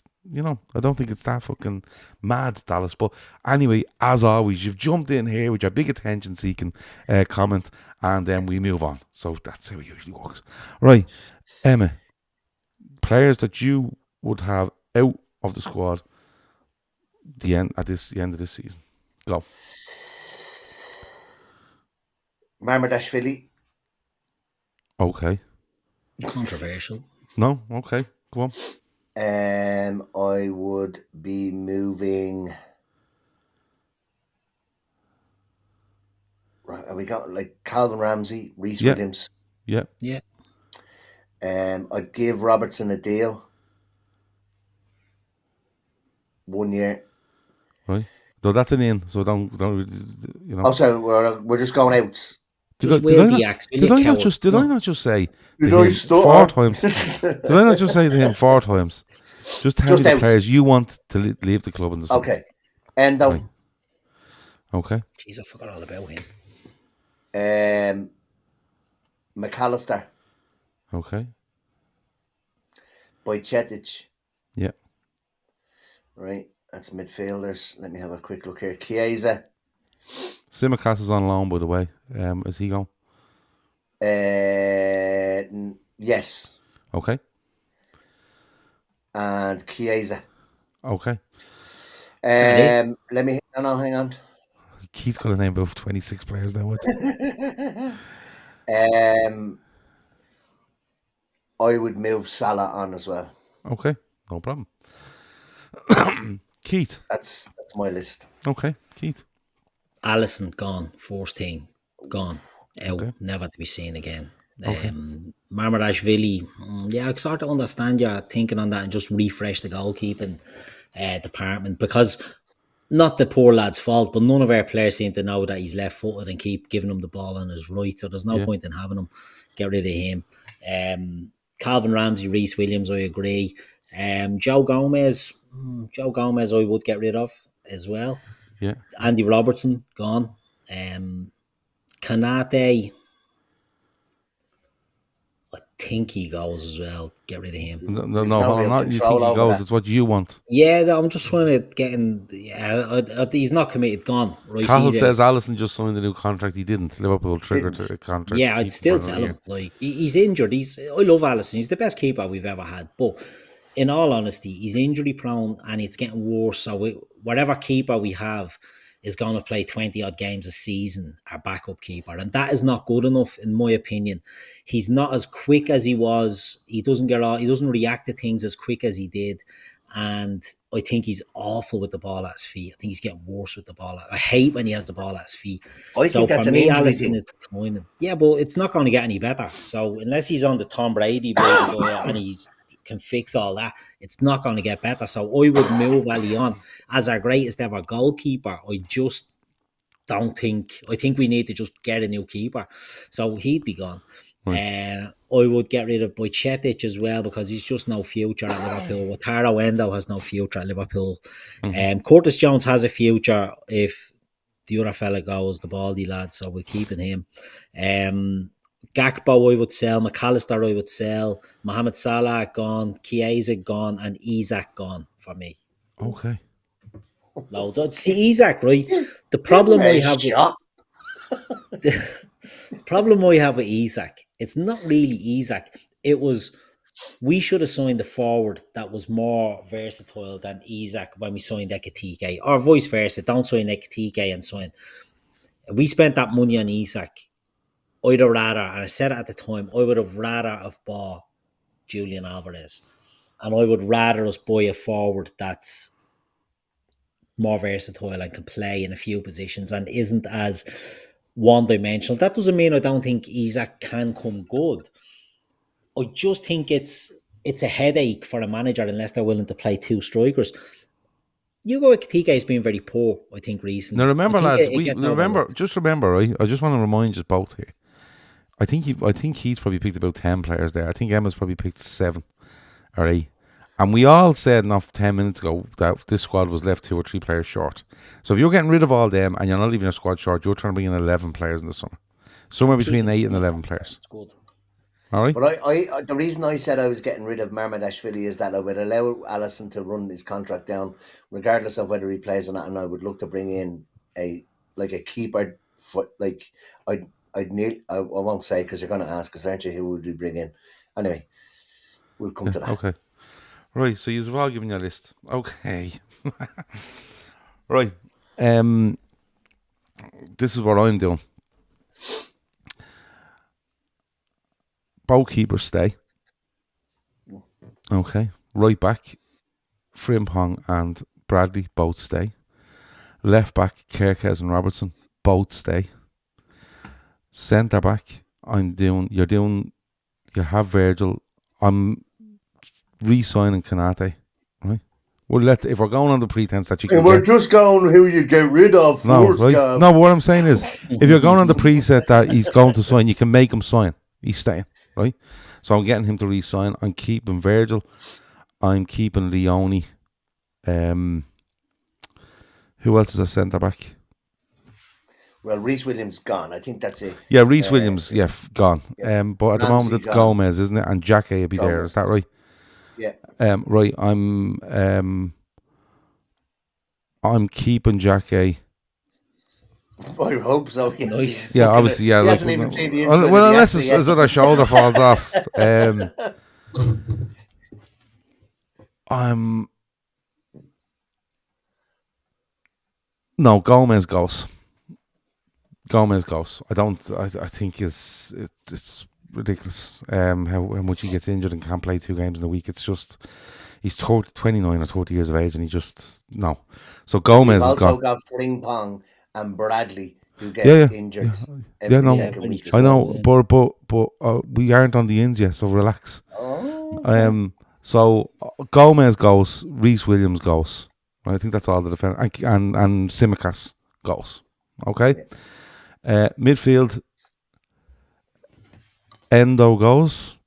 that fucking mad, Dallas. But anyway, as always, you've jumped in here with your big attention-seeking comment, and then we move on. So that's how it usually works. Right, Emma, players that you would have out of the squad the end of this season. Go. Marmadashvili. Okay. Controversial. No? Okay. Go on. I would be moving. Right, have we got like Calvin Ramsey, Reece Williams? Yeah. Yeah. I'd give Robertson a deal. 1 year. Right. So that's an in. So don't you know. Oh, so we're just going out. Did I not just say to him 4 times? Did I not just say to him 4 times? Just tell me the players you want to leave the club in the summer. Okay. Endo. Right. Okay. Jeez, I forgot all about him. McAllister. Okay. Bajcetic. Yeah. Right. That's midfielders. Let me have a quick look here. Chiesa. Simicast is on loan, by the way. Is he gone? Yes. Okay. And Chiesa. Okay. Let me. Hang on. Keith's got a name of 26 players now. What? I would move Salah on as well. Okay, no problem. Keith. That's my list. Okay, Keith. Alisson gone, first team gone, out, Okay. never to be seen again. Okay. Marmadashvili, I sort of understand your thinking on that and just refresh the goalkeeping department, because not the poor lad's fault, but none of our players seem to know that he's left-footed and keep giving him the ball on his right, so there's no point in having him. Get rid of him. Calvin Ramsey, Reece Williams, I agree. Joe Gomez, I would get rid of as well. Yeah. Andy Robertson, gone. Kanate, I think he goes as well. Get rid of him. No, not you think he goes. It's what you want. Yeah, I'm just trying to get in. Yeah, he's not committed. Gone. Right. Cahill says Alisson just signed a new contract. He didn't. Liverpool triggered a contract. Yeah, I'd still tell him. Like he's injured. I love Alisson. He's the best keeper we've ever had. But in all honesty, he's injury prone and it's getting worse. So whatever keeper we have is going to play 20 odd games a season, our backup keeper. And that is not good enough, in my opinion. He's not as quick as he was. He doesn't react to things as quick as he did. And I think he's awful with the ball at his feet. I think he's getting worse with the ball. I hate when he has the ball at his feet. I think that's an injury thing. Is declining. Yeah, but it's not going to get any better. So unless he's on the Tom Brady and he can fix all that, it's not going to get better. So I would move Ali on as our greatest ever goalkeeper. I think we need to just get a new keeper. So he'd be gone. Right. I would get rid of Bajcetic as well, because he's just no future at Liverpool. Wataru Endo has no future at Liverpool. Curtis Jones has a future if the other fella goes, the baldy lad, so we're keeping him. Gakpo I would sell, McAllister I would sell, Mohamed Salah gone, Chiesa gone, and Isak gone for me. Okay. Loads. I'd see Isak, right? The problem I have with Isak, it's not really Isak. It was we should have signed a forward that was more versatile than Isak when we signed Ekatike, or vice versa. Don't sign Ekatike and sign. If we spent that money on Isak, I'd have rather, and I said it at the time, I would have rather have bought Julian Alvarez. And I would rather us buy a forward that's more versatile and can play in a few positions and isn't as one-dimensional. That doesn't mean I don't think Isak can come good. I just think it's a headache for a manager unless they're willing to play two strikers. Hugo Ekitike has been very poor, I think, recently. Now remember, I think lads, it we gets remember. overlooked. Just remember, right? I just want to remind you both here. I think he's probably picked about 10 players there. I think Emma's probably picked 7 or 8. And we all said enough 10 minutes ago that this squad was left 2 or 3 players short. So if you're getting rid of all them and you're not leaving your squad short, you're trying to bring in 11 players in the summer. Somewhere between 8 and 11 players. It's good. All right? But I the reason I said I was getting rid of Marmadashvili is that I would allow Allison to run his contract down, regardless of whether he plays or not, and I would look to bring in a keeper. I won't say because you're going to ask us, aren't you? Who would we bring in? Anyway, we'll come to that. Okay. Right, so you've all given your list. Okay. Right. This is what I'm doing. Goalkeeper stay. Okay. Right back, Frimpong and Bradley both stay. Left back, Kerkez and Robertson both stay. Centre back, you have Virgil. I'm re-signing Kanate, right? If we're going on the pretense that you can just going who you get rid of first, right? Gav. No, but what I'm saying is, if you're going on the preset that he's going to sign, you can make him sign. He's staying, right? So I'm getting him to re-sign. I'm keeping Virgil. I'm keeping Leone. Who else is a centre back? Well, Reece Williams gone. I think that's it. Yeah, Reece Williams, gone. Yeah. But at the Ramsey moment it's gone. Gomez, isn't it? And Jackie will be there. Gomez. Is that right? Yeah. Right. I'm keeping Jackie. I hope so. Yes. Nice. Yeah, obviously, yeah. He Like, hasn't even seen the inside. well, unless his other shoulder falls off. No, Gomez goes. I think it's ridiculous. How much he gets injured and can't play 2 games in a week. It's just he's 29 or 30 years of age, and he just no. So Gomez We've is also gone. got Frimpong and Bradley who get injured every no, second week. As I know, well. but we aren't on the ins yet, so relax. Oh. So Gomez goes, Reece Williams goes. I think that's all the defense, and Simicas goes. Okay, midfield. Endo goes.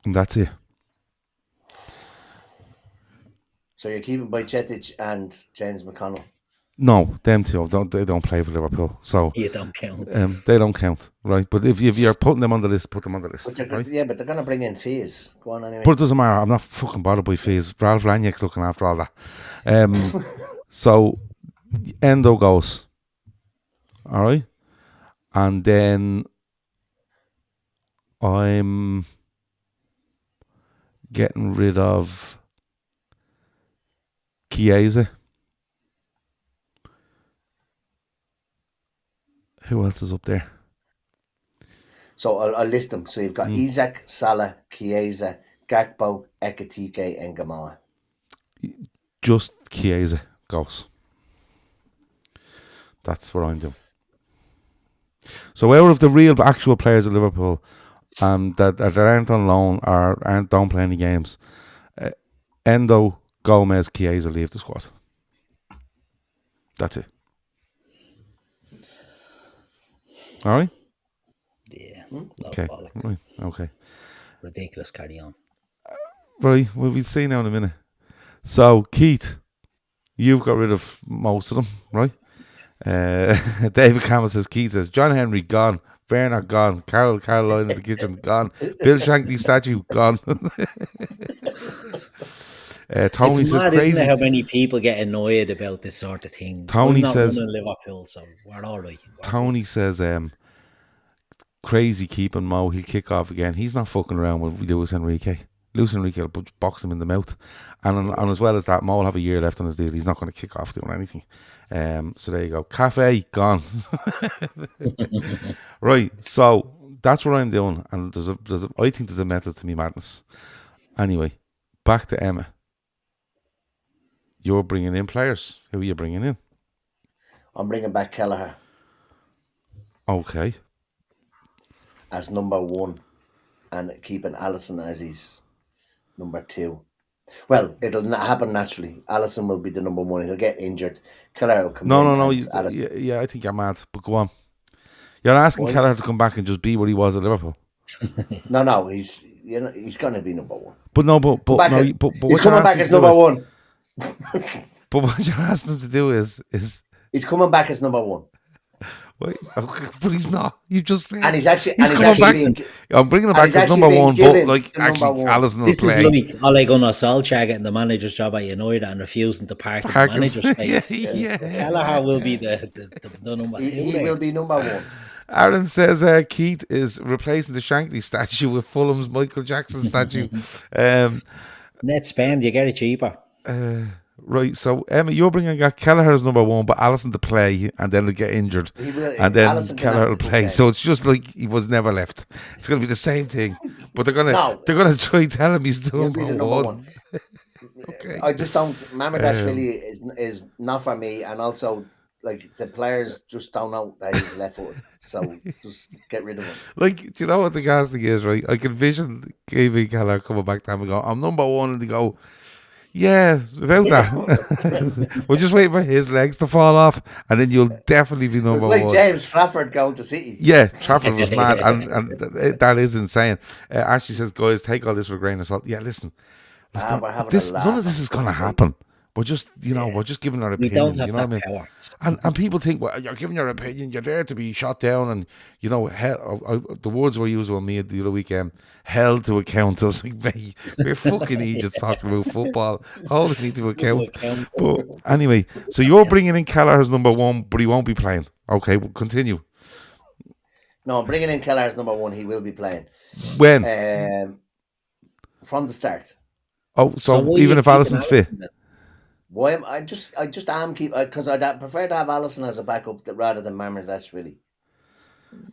And that's it. So you're keeping Bajcetic and James McConnell. No, them two they don't play for Liverpool, so You don't count. they don't count, right? But if you're putting them on the list, put them on the list, But right? yeah, but they're going to bring in fees. Go on anyway. But it doesn't matter. I'm not fucking bothered by fees. Ralph Lanyek's looking after all that. So Endo goes, all right, and then I'm getting rid of Chiesa. Who else is up there? So I'll list them. So you've got Isak, Salah, Chiesa, Gakpo, Ekitike, and Gamal. Just Chiesa goes. That's what I'm doing. So out of the real actual players of Liverpool that aren't on loan or don't play any games, Endo, Gomez, Chiesa leave the squad. That's it. All right? Yeah. Okay. Right. Okay. Ridiculous. Carry on. Right. We'll see now in a minute. So, Keith, you've got rid of most of them, right? David Campbell says, Keith says, John Henry gone, Bernard gone, Caroline in the kitchen gone, Bill Shankly statue gone. Tony it's says, mad, crazy. isn't it, how many people get annoyed about this sort of thing? Tony I'm not says, running Liverpool, so we're all right. Tony says, crazy keeping Mo. He'll kick off again. He's not fucking around with Luis Enrique. Luis Enrique will box him in the mouth. And as well as that, Mo will have a year left on his deal. He's not going to kick off doing anything. So there you go. Cafe gone. Right. So that's what I'm doing. And I think there's a method to me madness. Anyway, back to Emma. You're bringing in players. Who are you bringing in? I'm bringing back Kelleher Okay. as number 1 and keeping Alisson as his number 2. Well, it'll not happen naturally. Alisson will be the number 1. He'll get injured. Kelleher will come in. No. and Yeah, I think you're mad. But go on. You're asking Why? Kelleher to come back and just be what he was at Liverpool. No, he's going to be number 1. But no, but He's what coming you're back asking as to do number is- 1. But what you're asking him to do is He's coming back as number 1, wait, okay, but he's not. You just said and he's actually coming back. being, I'm bringing him and back he's as actually number being 1, but given like the number actually, 1. Alisson will This is play. like Ole Gunnar Solskjaer getting the manager's job at United and refusing to park in the Park him. manager's space. Yeah. Kelleher will be the number 2. He there. will be number 1. Aaron says Keith is replacing the Shankly statue with Fulham's Michael Jackson statue. Net spend, you get it cheaper. Right, so Emma, you're bringing Kelleher as number 1, but Alisson to play, and then he'll get injured, He will, and then Alisson can Kelleher will have to play. So it's just like he was never left. It's going to be the same thing, but they're gonna try tell him he's He'll be the number number 1. 1. Okay. I just don't. Mamardashvili is not for me, and also like the players just don't know that he's left footed. So just get rid of him. Like, do you know what the gas thing is, right? I can vision KB Kelleher coming back to him and go, I'm number 1, and they go, yeah, about that. We're just waiting for his legs to fall off, and then you'll definitely be It's number like 1. James Trafford going to City. Yeah, Trafford was mad, and that is insane. Ashley says, guys, take all this with a grain of salt. Yeah, listen, We're having a laugh. none of this is going to happen. We're just, we're just giving our We opinion. don't have You know that what I mean? power. And people think, well, you're giving your opinion. You're there to be shot down, and hell, the words were used on me the other weekend. Held to account. I was like, mate, we're fucking idiots talking about football. Holding me to account. But anyway, so you're bringing in Kelleher as number 1, but he won't be playing. Okay, we'll continue. No, I'm bringing in Kelleher as number 1. He will be playing When? from the start. Oh, so why are even you if keeping Alisson's fit. Alisson then? Why am I just am keep because I'd prefer to have Alisson as a backup rather than Mamardashvili.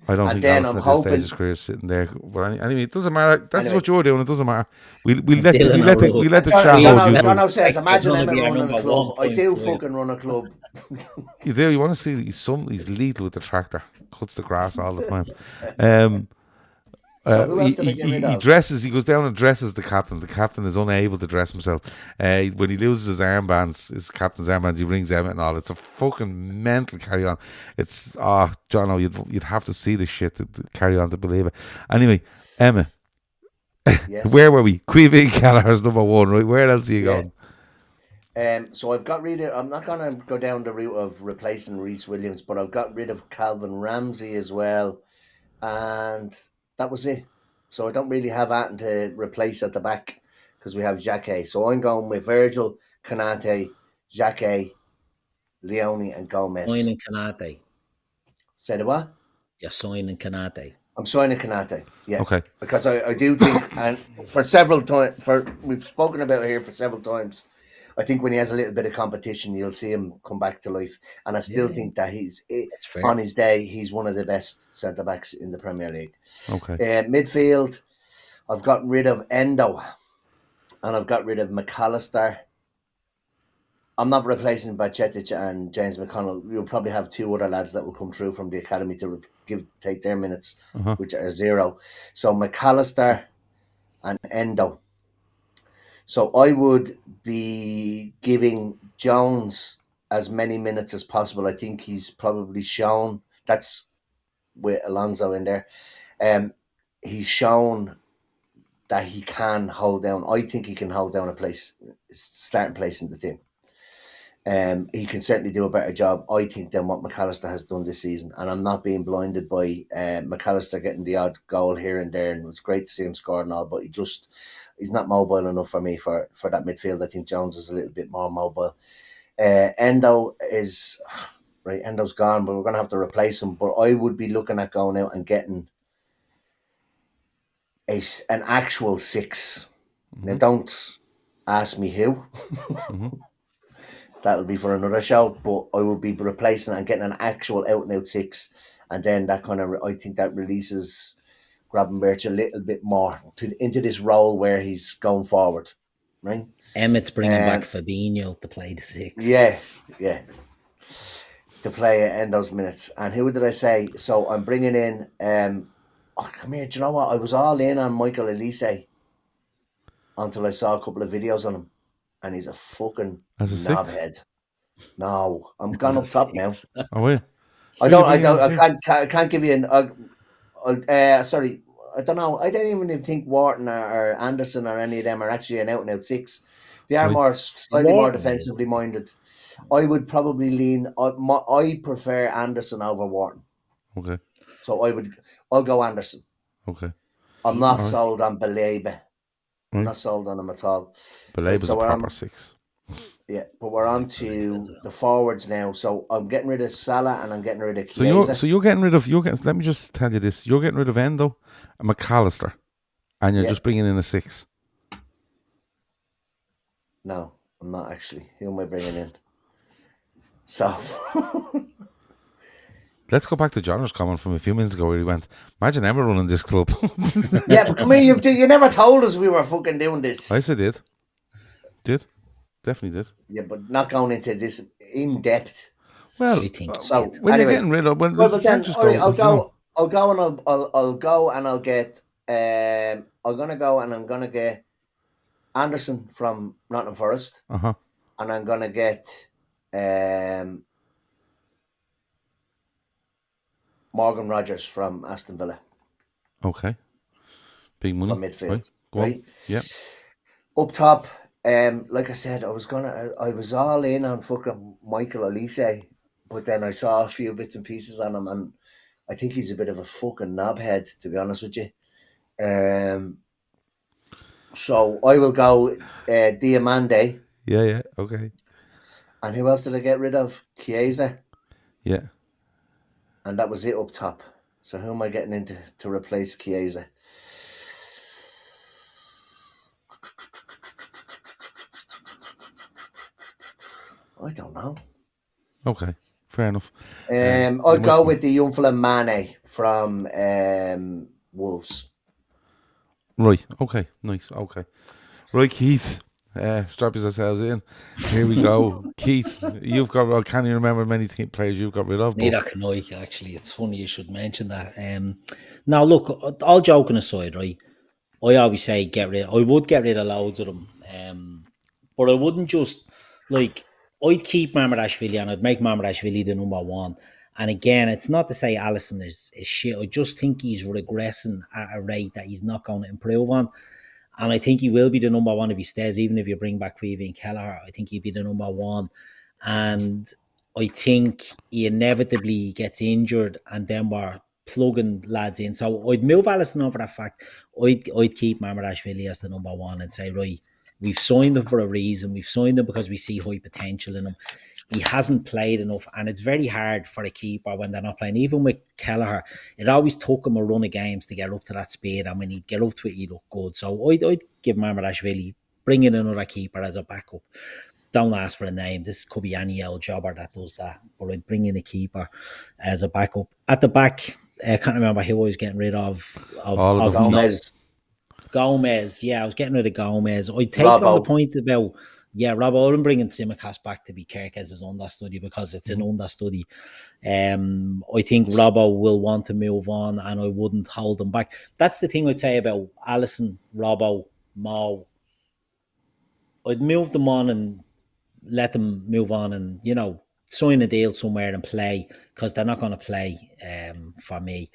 I don't And think then Alisson I'm at this stage hoping- of his career is sitting there. But anyway, it doesn't matter. That's Anyway. what you're doing. It doesn't matter. We let Dylan the O'Rourke. chat load you through. Jono says, imagine None of Emma you are running a number club. I do 1.5. fucking run a club. You do. You want to see he's lethal with the tractor. Cuts the grass all the time. So who else did I get rid he of? dresses. He goes down and dresses the captain. The captain is unable to dress himself. When he loses his armbands, his captain's armbands, he rings Emmett and all. It's a fucking mental carry on. It's Jono, you'd have to see this shit to carry on to believe it. Anyway, Emma, Yes. where were we? Queevy Kelleher's number 1, right? Where else are you Yeah. going? So I've got rid of. I'm not going to go down the route of replacing Reece Williams, but I've got rid of Calvin Ramsey as well, and that was it. So I don't really have anything to replace at the back because we have Xhaka. So I'm going with Virgil, Kanate, Xhaka, Leone, and Gomez. Signing Kanate. Say the what? You're signing Kanate. I'm signing Kanate. Yeah. Okay. Because I do think, and we've spoken about it here for several times. I think when he has a little bit of competition, you'll see him come back to life. And I still think that That's fair. on his day, he's one of the best centre backs in the Premier League. Okay. Midfield, I've gotten rid of Endo, and I've got rid of McAllister. I'm not replacing Bacetic and James McConnell. You'll probably have 2 other lads that will come through from the academy to take their minutes, which are 0. So McAllister and Endo. So I would be giving Jones as many minutes as possible. I think he's probably shown, that's with Alonso in there, he's shown that he can hold down. I think he can hold down a starting place in the team. He can certainly do a better job, I think, than what McAllister has done this season. And I'm not being blinded by McAllister getting the odd goal here and there. And it's great to see him score and all, but he's not mobile enough for me for that midfield. I think Jones is a little bit more mobile. Endo Endo's gone, but we're going to have to replace him. But I would be looking at going out and getting an actual six. Now, don't ask me who. That'll be for another show. But I will be replacing and getting an actual out and out six, and then that kind of I think that releases Gravenberch a little bit more into this role where he's going forward, right? Emmett's bringing back Fabinho to play the six. Yeah, to play in those minutes. And who did I say? So I'm bringing in. Come here. Do you know what? I was all in on Michael Elise until I saw a couple of videos on him, and he's a fucking As a knobhead. No, I'm gone up top now. Oh, yeah. I can't give you an. Sorry, I don't know. I don't even think Wharton or Anderson or any of them are actually an out and out six. They are Right. slightly more Wharton defensively minded. I would probably lean. I prefer Anderson over Wharton. Okay. So I'll go Anderson. Okay. I'm not sold on Belebe. I'm Right. not sold on him at all. Beleba's a proper six. Yeah, but we're on to the forwards now. So I'm getting rid of Salah and I'm getting rid of Chiesa. So you're getting rid of let me just tell you this. You're getting rid of Endo and McAllister, and you're just bringing in a six. No, I'm not actually. Who am I bringing in? So Let's go back to John's comment from a few minutes ago where he went, imagine Emma running this club. yeah, but come here, you never told us we were fucking doing this. I said did. Definitely did. Yeah, but not going into this in depth. Well, so when anyway, you're getting rid of, but then I'll go and I'll get. I'm gonna go and I'm gonna get Anderson from Nottingham Forest, and I'm gonna get Morgan Rogers from Aston Villa. Okay, big money from midfield, right? Yeah. Up top, like I said, I was all in on fucking Michael Elise, but then I saw a few bits and pieces on him, and I think he's a bit of a fucking knobhead, to be honest with you. So I will go Diamande. Yeah, okay. And who else did I get rid of? Chiesa. Yeah. And that was it up top. So who am I getting into to replace Chiesa? I don't know. Okay, fair enough. I'll go with the young fella Mane from Wolves. Right. Okay. Nice. Okay. Right, Keith. Strap yourselves in. Here we go. Keith, you've got. I can't even remember many players you've got rid of. Neither can I. Actually, it's funny you should mention that. Now, look, all joking aside, right? I always say I would get rid of loads of them, but I wouldn't just I'd keep Mamarashvili and I'd make Mamarashvili the number one. And again, it's not to say Alisson is shit. I just think he's regressing at a rate that he's not going to improve on. And I think he will be the number one if he stays, even if you bring back Creevy and Kelleher. I think he'll be the number one. And I think he inevitably gets injured and then we're plugging lads in. So I'd move Alisson over that fact. I'd keep Mamarashvili as the number one and say, right, we've signed him for a reason. We've signed him because we see high potential in him. He hasn't played enough, and it's very hard for a keeper when they're not playing. Even with Kelleher, it always took him a run of games to get up to that speed, and when he'd get up to it, he'd look good. So I'd give Mamarashvili, bring in another keeper as a backup. Don't ask for a name. This could be any old jobber that does that, but I'd bring in a keeper as a backup. At the back, I can't remember who I was getting rid of. All of Gomez. Gomez, yeah, I was getting rid of Gomez. I take on the point about, Robbo, I'm bringing Tsimikas back to be Kerkez's understudy because it's an understudy. I think Robbo will want to move on and I wouldn't hold him back. That's the thing I'd say about Alisson, Robbo, Mo. I'd move them on and let them move on and, sign a deal somewhere and play because they're not going to play for me.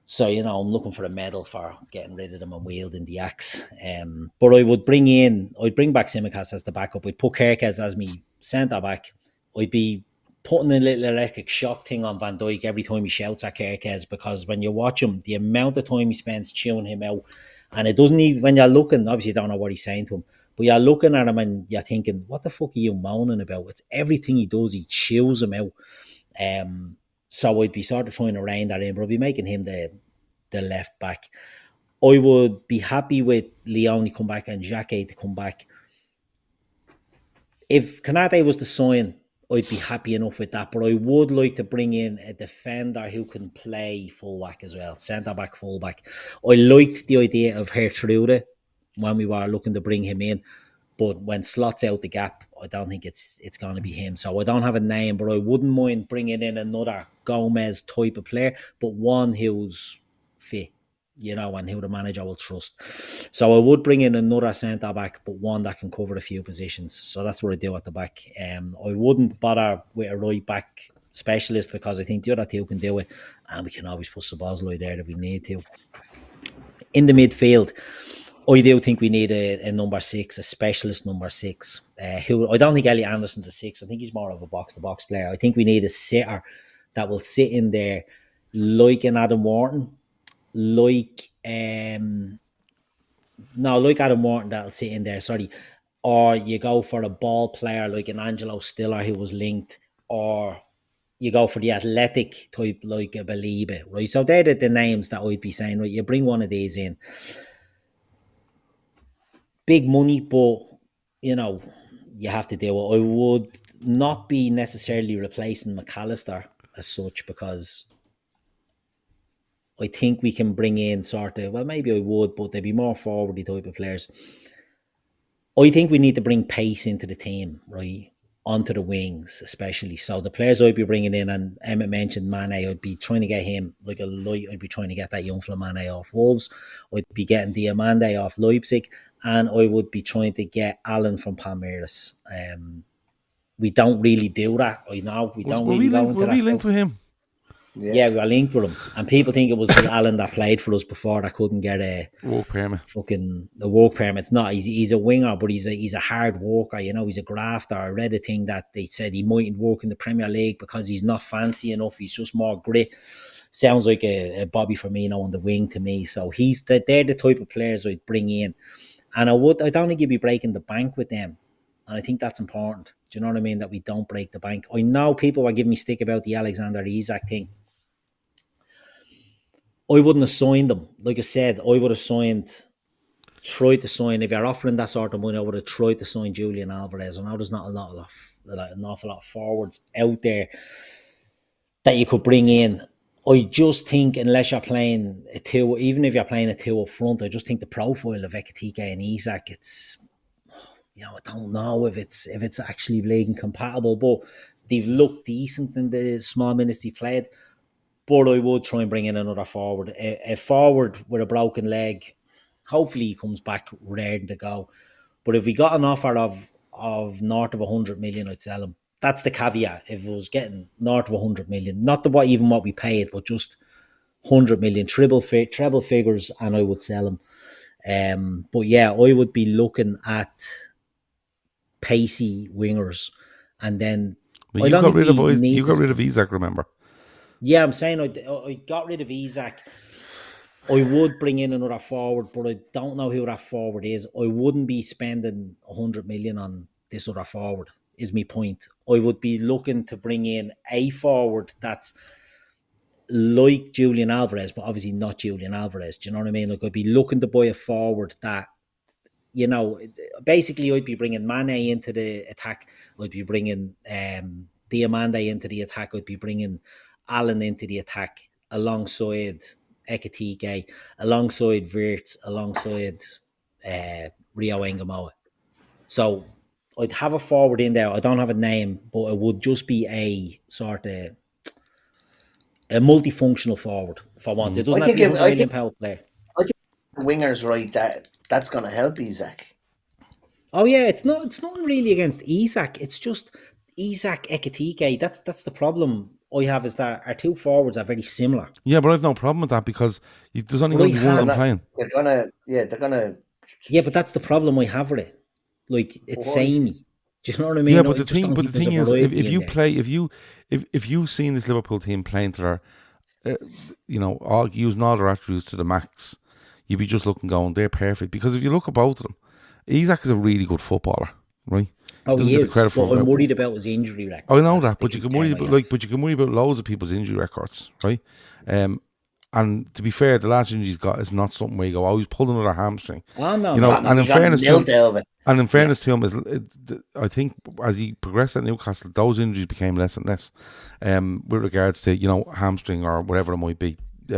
So, I'm looking for a medal for getting rid of them and wielding the axe. But I'd bring back Tsimikas as the backup. I'd put Kerkez as me centre back. I'd be putting a little electric shock thing on Van Dijk every time he shouts at Kerkez because when you watch him, the amount of time he spends chewing him out, and it doesn't even, when you're looking, obviously you don't know what he's saying to him, but you're looking at him and you're thinking, what the fuck are you moaning about? It's everything he does, he chews him out. So I'd be sort of trying to rein that in, but I'd be making him the left back. I would be happy with Leone to come back and Xhaka to come back. If Kanate was to sign, I'd be happy enough with that. But I would like to bring in a defender who can play fullback as well, centre back, fullback. I liked the idea of Hertrude when we were looking to bring him in. But when Slot's out the gap, I don't think it's going to be him. So I don't have a name, but I wouldn't mind bringing in another Gomez type of player, but one who's fit, and who the manager will trust. So I would bring in another centre back, but one that can cover a few positions. So that's what I do at the back. I wouldn't bother with a right back specialist because I think the other two can do it, and we can always put Szoboszlai there if we need to. In the midfield, I do think we need a number 6, a specialist number 6. Who I don't think Elliot Anderson's a 6. I think he's more of a box-to-box player. I think we need a sitter that will sit in there like an Adam Wharton, like Adam Wharton that'll sit in there. Sorry, or you go for a ball player like an Angelo Stiller who was linked, or you go for the athletic type like a Baliba, right? So they're the names that I'd be saying, right? You bring one of these in. Big money, but you have to do it. I would not be necessarily replacing McAllister as such because I think we can bring in maybe I would, but they'd be more forwardy type of players. I think we need to bring pace into the team, right? Onto the wings, especially. So the players I'd be bringing in, and Emmett mentioned Mane, I'd be trying to get him like a light. I'd be trying to get that young Mane off Wolves. I'd be getting Diamande off Leipzig, and I would be trying to get Allen from Palmeiras. We don't really do that. I know we don't really go into that. Were we linked with him? Yeah, we were linked with him, and people think it was the Allen that played for us before that couldn't get a work permit. The work permit. It's not. He's a winger, but he's a hard worker. He's a grafter. I read a thing that they said he mightn't work in the Premier League because he's not fancy enough. He's just more grit. Sounds like a Bobby Firmino on the wing to me. So they're the type of players I'd bring in, and I don't think you'd be breaking the bank with them. And I think that's important. Do you know what I mean? That we don't break the bank. I know people were giving me stick about the Alexander Isak thing. I wouldn't have signed them. Like I said, I would have tried to sign, if you're offering that sort of money, I would have tried to sign Julian Alvarez. I know there's not an awful lot of forwards out there that you could bring in. I just think unless you're playing a 2, even if you're playing a 2 up front, I just think the profile of Ekitike and Isak, it's, I don't know if it's actually league compatible, but they've looked decent in the small minutes they played. But I would try and bring in another forward. A forward with a broken leg, hopefully he comes back raring to go. But if we got an offer of north of 100 million, I'd sell him. That's the caveat. If it was getting north of 100 million, not even what we paid, but just 100 million, treble figures, and I would sell him. But yeah, I would be looking at pacey wingers, and then you got rid of Isak, remember? Yeah, I'm saying I got rid of Isak. I would bring in another forward, but I don't know who that forward is. I wouldn't be spending 100 million on this other forward, is my point. I would be looking to bring in a forward that's like Julian Alvarez, but obviously not Julian Alvarez. Do you know what I mean? Like, I'd be looking to buy a forward that, basically I'd be bringing Mane into the attack. I'd be bringing Diamande into the attack. I'd be bringing Allen into the attack alongside Ekitike, alongside Wirtz, alongside Rio Engamoa. So I'd have a forward in there. I don't have a name, but it would just be a sort of a multifunctional forward, if I want. It doesn't have to be a £100 million player. I think the winger's right that's going to help Isak. Oh yeah, it's not really against Isak. It's just Isak Ekitike. That's the problem I have, is that our two forwards are very similar. Yeah, but I've no problem with that because there's only going to be one of them playing. They're gonna. Yeah, but that's the problem I have with it. Like, it's samey. Do you know what I mean? Yeah, but the thing is, if you've seen this Liverpool team playing to their, using all their attributes to the max, you'd be just looking, going, they're perfect. Because if you look at both of them, Isak is a really good footballer, right? Oh, he is. But I'm worried about his injury record. I know that, but you can worry about loads of people's injury records, right? And to be fair, the last injury he's got is not something where you go, oh, he's pulled another hamstring. Oh no, You know, no. and in He got fairness to him, milked out of it. and in fairness to him, I think as he progressed at Newcastle, those injuries became less and less, with regards to hamstring or whatever it might be,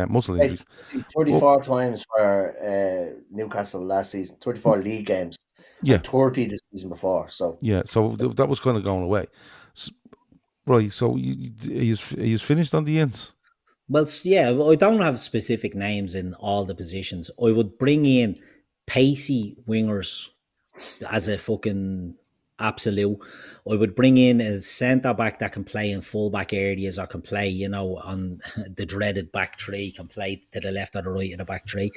muscle injuries. 34 times for Newcastle last season, 34 league games, Yeah, and 30 the season before. So yeah. So that was kind of going away, right? So he's finished on the ends. Well, yeah, I don't have specific names in all the positions. I would bring in pacey wingers as a fucking absolute. I would bring in a centre back that can play in full back areas or can play, on the dreaded back three, can play to the left or the right of the back three.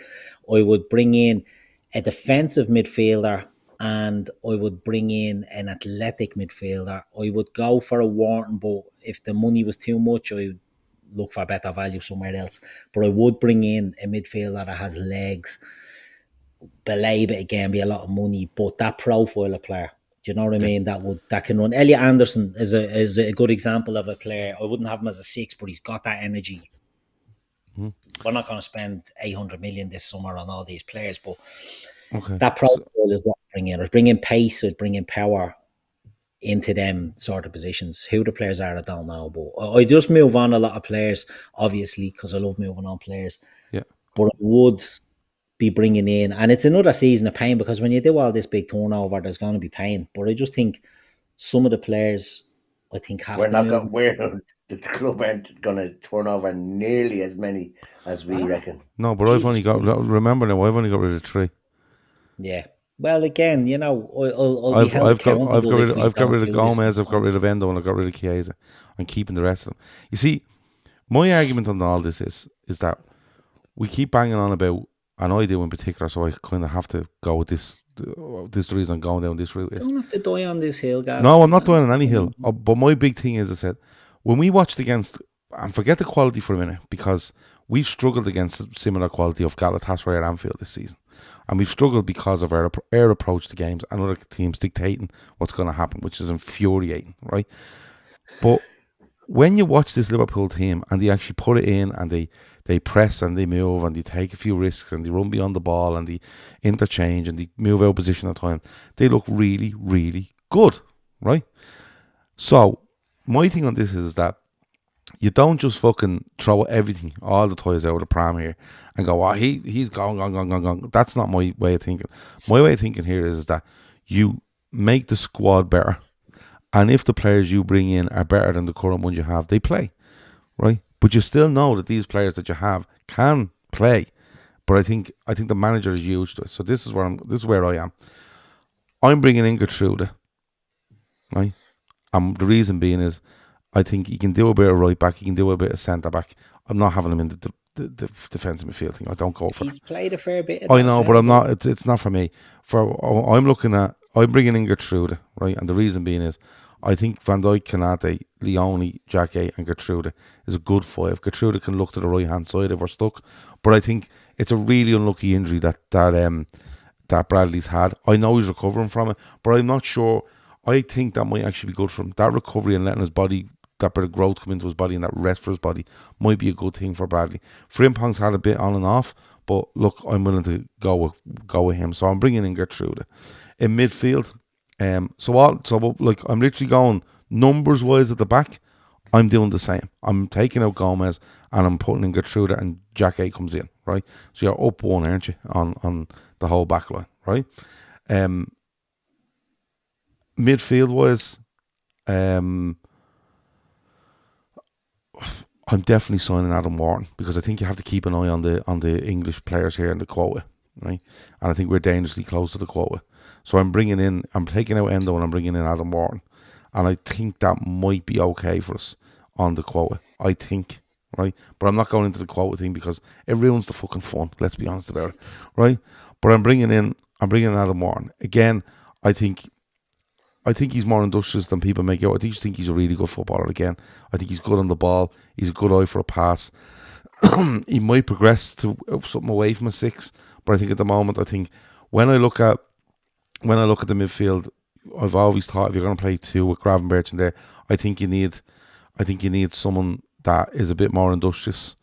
I would bring in a defensive midfielder and I would bring in an athletic midfielder. I would go for a Wharton, but if the money was too much, I would look for better value somewhere else. But I would bring in a midfielder that has legs. Believe it again, be a lot of money, but that profile of player. Do you know what I mean? That can run. Elliot Anderson is a good example of a player. I wouldn't have him as a 6, but he's got that energy. We're not going to spend 800 million this summer on all these players, but that profile is what I bring in. I'd bring in pace, I'd bring in power into them sort of positions. Who the players are, I don't know, but I just move on a lot of players, obviously, because I love moving on players. Yeah, but I would be bringing in, and it's another season of pain because when you do all this big turnover, there's going to be pain. But I just think some of the players, I think, have to move. The club aren't going to turn over nearly as many as we reckon. No, but I've only got. Remember now, I've only got rid of 3. Yeah. Well, again, I'll be held accountable. I've got rid of Gomez, I've got rid of Endo, and I've got rid of Chiesa. I'm keeping the rest of them. You see, my argument on all this is that we keep banging on about, and I do in particular, so I kind of have to go with this. This is the reason I'm going down this route. You don't have to die on this hill, guys. No, I'm not dying on any hill. But my big thing is, I said, when we watched against, and forget the quality for a minute, because we've struggled against similar quality of Galatasaray at Anfield this season. And we've struggled because of our approach to games and other teams dictating what's going to happen, which is infuriating, right? But when you watch this Liverpool team and they actually put it in and they press and they move and they take a few risks and they run beyond the ball and they interchange and they move out of position at time, they look really, really good, right? So my thing on this is that you don't just fucking throw everything, all the toys out of the pram here and go, oh, he's gone. That's not my way of thinking. My way of thinking here is that you make the squad better. And if the players you bring in are better than the current ones you have, they play, right? But you still know that these players that you have can play. But I think the manager is huge to it. So this is where I am. I'm bringing in Gertrude, right? The reason being is I think he can do a bit of right back. He can do a bit of centre back. I'm not having him in the defensive midfield thing. I don't go for. He's played a fair bit. I know, but I'm not. It's not for me. I'm bringing in Gertrude, right? And the reason being is I think Van Dijk, Kanate, Leone, Jacquet, and Gertrude is a good 5. Gertrude can look to the right hand side if we're stuck, but I think it's a really unlucky injury that Bradley's had. I know he's recovering from it, but I'm not sure. I think that might actually be good for him. That recovery and letting his body, that bit of growth come into his body and that rest for his body might be a good thing for Bradley. Frimpong's had a bit on and off, but look, I'm willing to go with him. So I'm bringing in Gertrude. In midfield, I'm literally going numbers wise at the back. I'm doing the same. I'm taking out Gomez and I'm putting in Gertrude and Jacquet comes in, right? So you're up 1, aren't you, on the whole back line, right? Midfield wise, I'm definitely signing Adam Wharton because I think you have to keep an eye on the English players here in the quota, right? And I think we're dangerously close to the quota. So I'm taking out Endo and I'm bringing in Adam Wharton, and I think that might be okay for us on the quota. I think, right? But I'm not going into the quota thing because it ruins the fucking fun. Let's be honest about it, right? But I'm bringing in Adam Wharton again. I think he's more industrious than people make out. I just think he's a really good footballer again. I think he's good on the ball. He's a good eye for a pass. He might progress to something away from a 6, but I think at the moment, when I look at the midfield, I've always thought if you're going to play 2 with Gravenberch in there, I think you need someone that is a bit more industrious,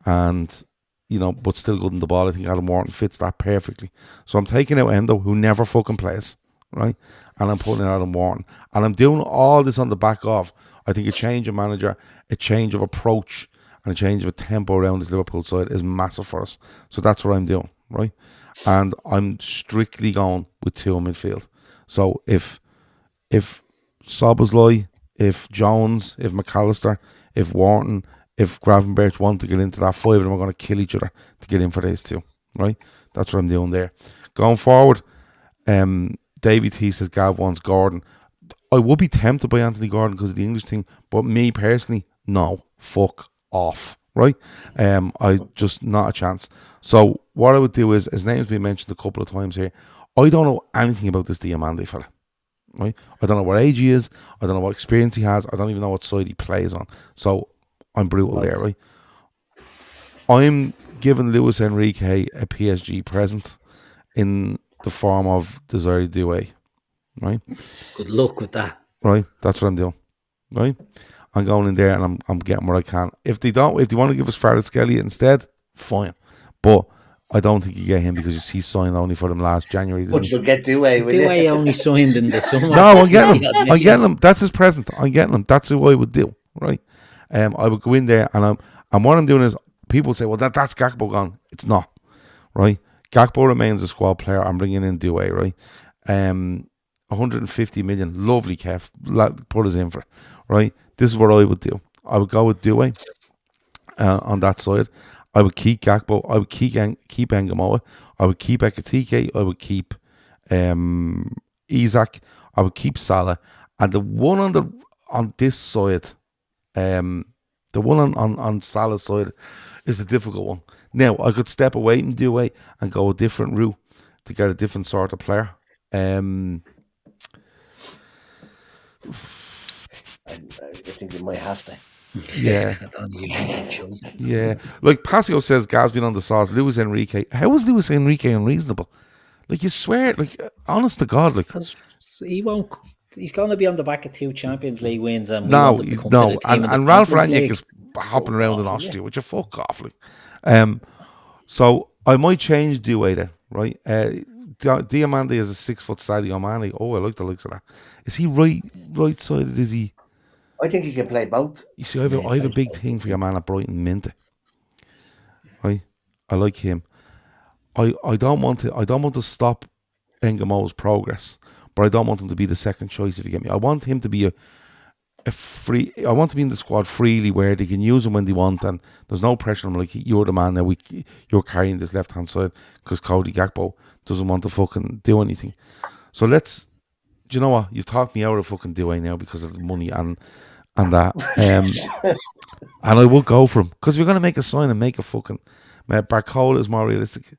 and but still good in the ball. I think Adam Wharton fits that perfectly. So I'm taking out Endo, who never fucking plays, right? And I'm putting in Adam Wharton. And I'm doing all this on the back of, I think, a change of manager, a change of approach, and a change of a tempo around this Liverpool side is massive for us. So that's what I'm doing, right? And I'm strictly going with 2 in midfield. So if Szoboszlai, if Jones, if McAllister, if Wharton, if Gravenberch want to get into that 5 of them are going to kill each other to get in for these 2, right? That's what I'm doing there. Going forward, Davey T says Gav wants Gordon. I would be tempted by Anthony Gordon because of the English thing, but me personally, no, fuck off, right? I just not a chance. So what I would do is, his name's been mentioned a couple of times here. I don't know anything about this Diamande fella, right? I don't know what age he is. I don't know what experience he has. I don't even know what side he plays on. So I'm brutal there, right? I'm giving Luis Enrique a PSG present in the form of Desiree Doué, right? Good luck with that. Right, that's what I'm doing. Right, I'm going in there and I'm getting what I can. If they want to give us Farrell Skelly instead, fine. But I don't think you get him because he's signed only for them last January. But you'll get Doué, will you? Doué only signed in the summer. No, I'm getting him. I'm getting him. That's his present. I'm getting him. That's who I would do. Right. I would go in there and what I'm doing is, people say, well, that's Gakpo gone. It's not. Right. Gakpo remains a squad player. I'm bringing in Doué. Right. 150 million. Lovely, Kev. Put us in for it. Right. This is what I would do. I would go with Doué on that side. I would keep Gakpo. I would keep Engamoa. I would keep Ekatike. I would keep Isak. I would keep Salah. And the one on this side, the one on Salah's side is a difficult one. Now, I could step away and Doué and go a different route to get a different sort of player. I think you might have to. Yeah. I don't even have a choice. Yeah. Like Pasio says, Gav's been on the sauce. Luis Enrique. How is Luis Enrique unreasonable? Like, you swear, like, honest to God, like. Because he won't. He's going to be on the back of 2 Champions League wins, and No. And Ralph Rangnick is hopping around in Austria, which you fuck off, like. So I might change Doué then, right? Diamande is a 6 foot Sadio Mane. Oh, I like the looks of that. Is he right sided? Is he? I think he can play both. You see, I have a big thing for your man at Brighton, Minte. Right, I like him. I don't want to stop Engamo's progress, but I don't want him to be the second choice. If you get me, I want him to be a free. I want to be in the squad freely, where they can use him when they want, and there's no pressure on him. Like, you're the man now. You're carrying this left hand side because Cody Gakpo doesn't want to fucking do anything. So let's. Do you know what? You've talked me out of fucking Doué now because of the money and that. And I will go for him because we're going to make a sign and make a fucking. Barcola is more realistic.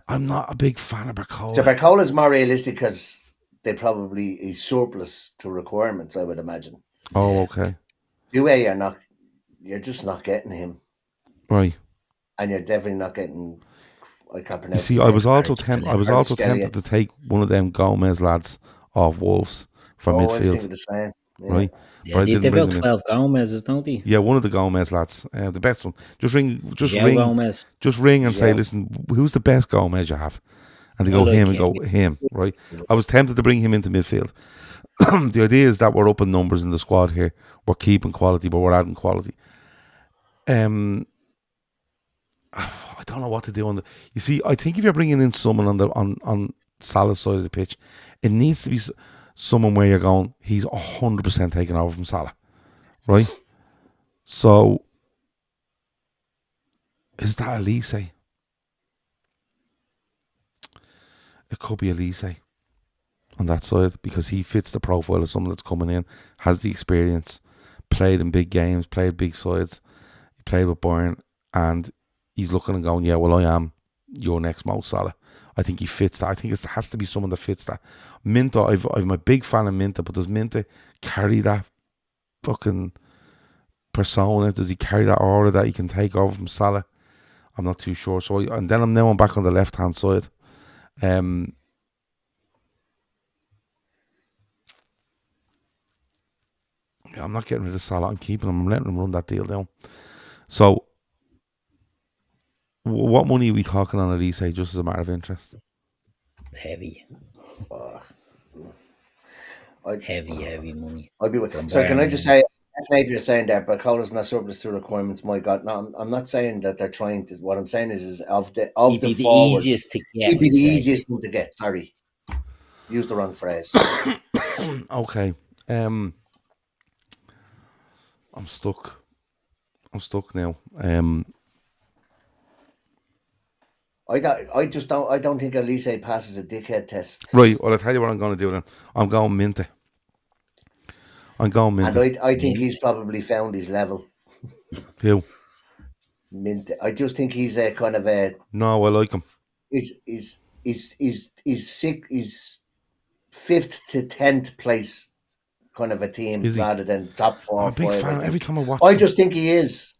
I'm not a big fan of Barcola. So Barcola is more realistic because they probably is surplus to requirements, I would imagine. Oh, okay. Doué, you're just not getting him. Right. And you're definitely not getting. I can't pronounce. You see, I was also tempted to take one of them Gomez lads off Wolves from midfield. I was thinking the same. Yeah. Right. Yeah, they've about 12 Gomez's, don't they? Yeah, one of the Gomez lads, the best one. Just ring and say, listen, who's the best Gomez you have? And they go him and go him, right? I was tempted to bring him into midfield. The idea is that we're up in numbers in the squad here. We're keeping quality, but we're adding quality. I don't know what to do on the. You see, I think if you're bringing in someone on Salah's side of the pitch, it needs to be someone where you're going, he's 100% taken over from Salah, right? So, is that Elise? It could be Elise on that side because he fits the profile of someone that's coming in, has the experience, played in big games, played big sides, he played with Bayern, and he's looking and going, yeah, well, I am your next Mo Salah. I think he fits that. I think it has to be someone that fits that. Minta, I'm a big fan of Minta, but does Minta carry that fucking persona? Does he carry that aura that he can take over from Salah? I'm not too sure. So I'm back on the left hand side. I'm not getting rid of Salah. I'm keeping him. I'm letting him run that deal down. So What money are we talking on Elise, just as a matter of interest? Heavy, Uh, I, heavy money. I'd be. From So can Bayern I just Munich. say? Maybe you're saying that, but Cola's not surplus to requirements. My God, no, I'm not saying that they're trying to. What I'm saying is of He'd the be the forward, easiest to get, he'd be I'd the say. easiest one to get. Sorry, used the wrong phrase. Okay. I'm stuck. I'm stuck now. I don't think Elise passes a dickhead test. Right. Well, I'll tell you what I'm going to do then. I'm going Minty. And I think he's probably found his level. Who? Mint. I just think he's a kind of a. No, I like him. He's sick. He's 5th to 10th place kind of a team Is he? rather than top 4 I'm or a big 5. fan. I think. Every time I watch I him. just think he is.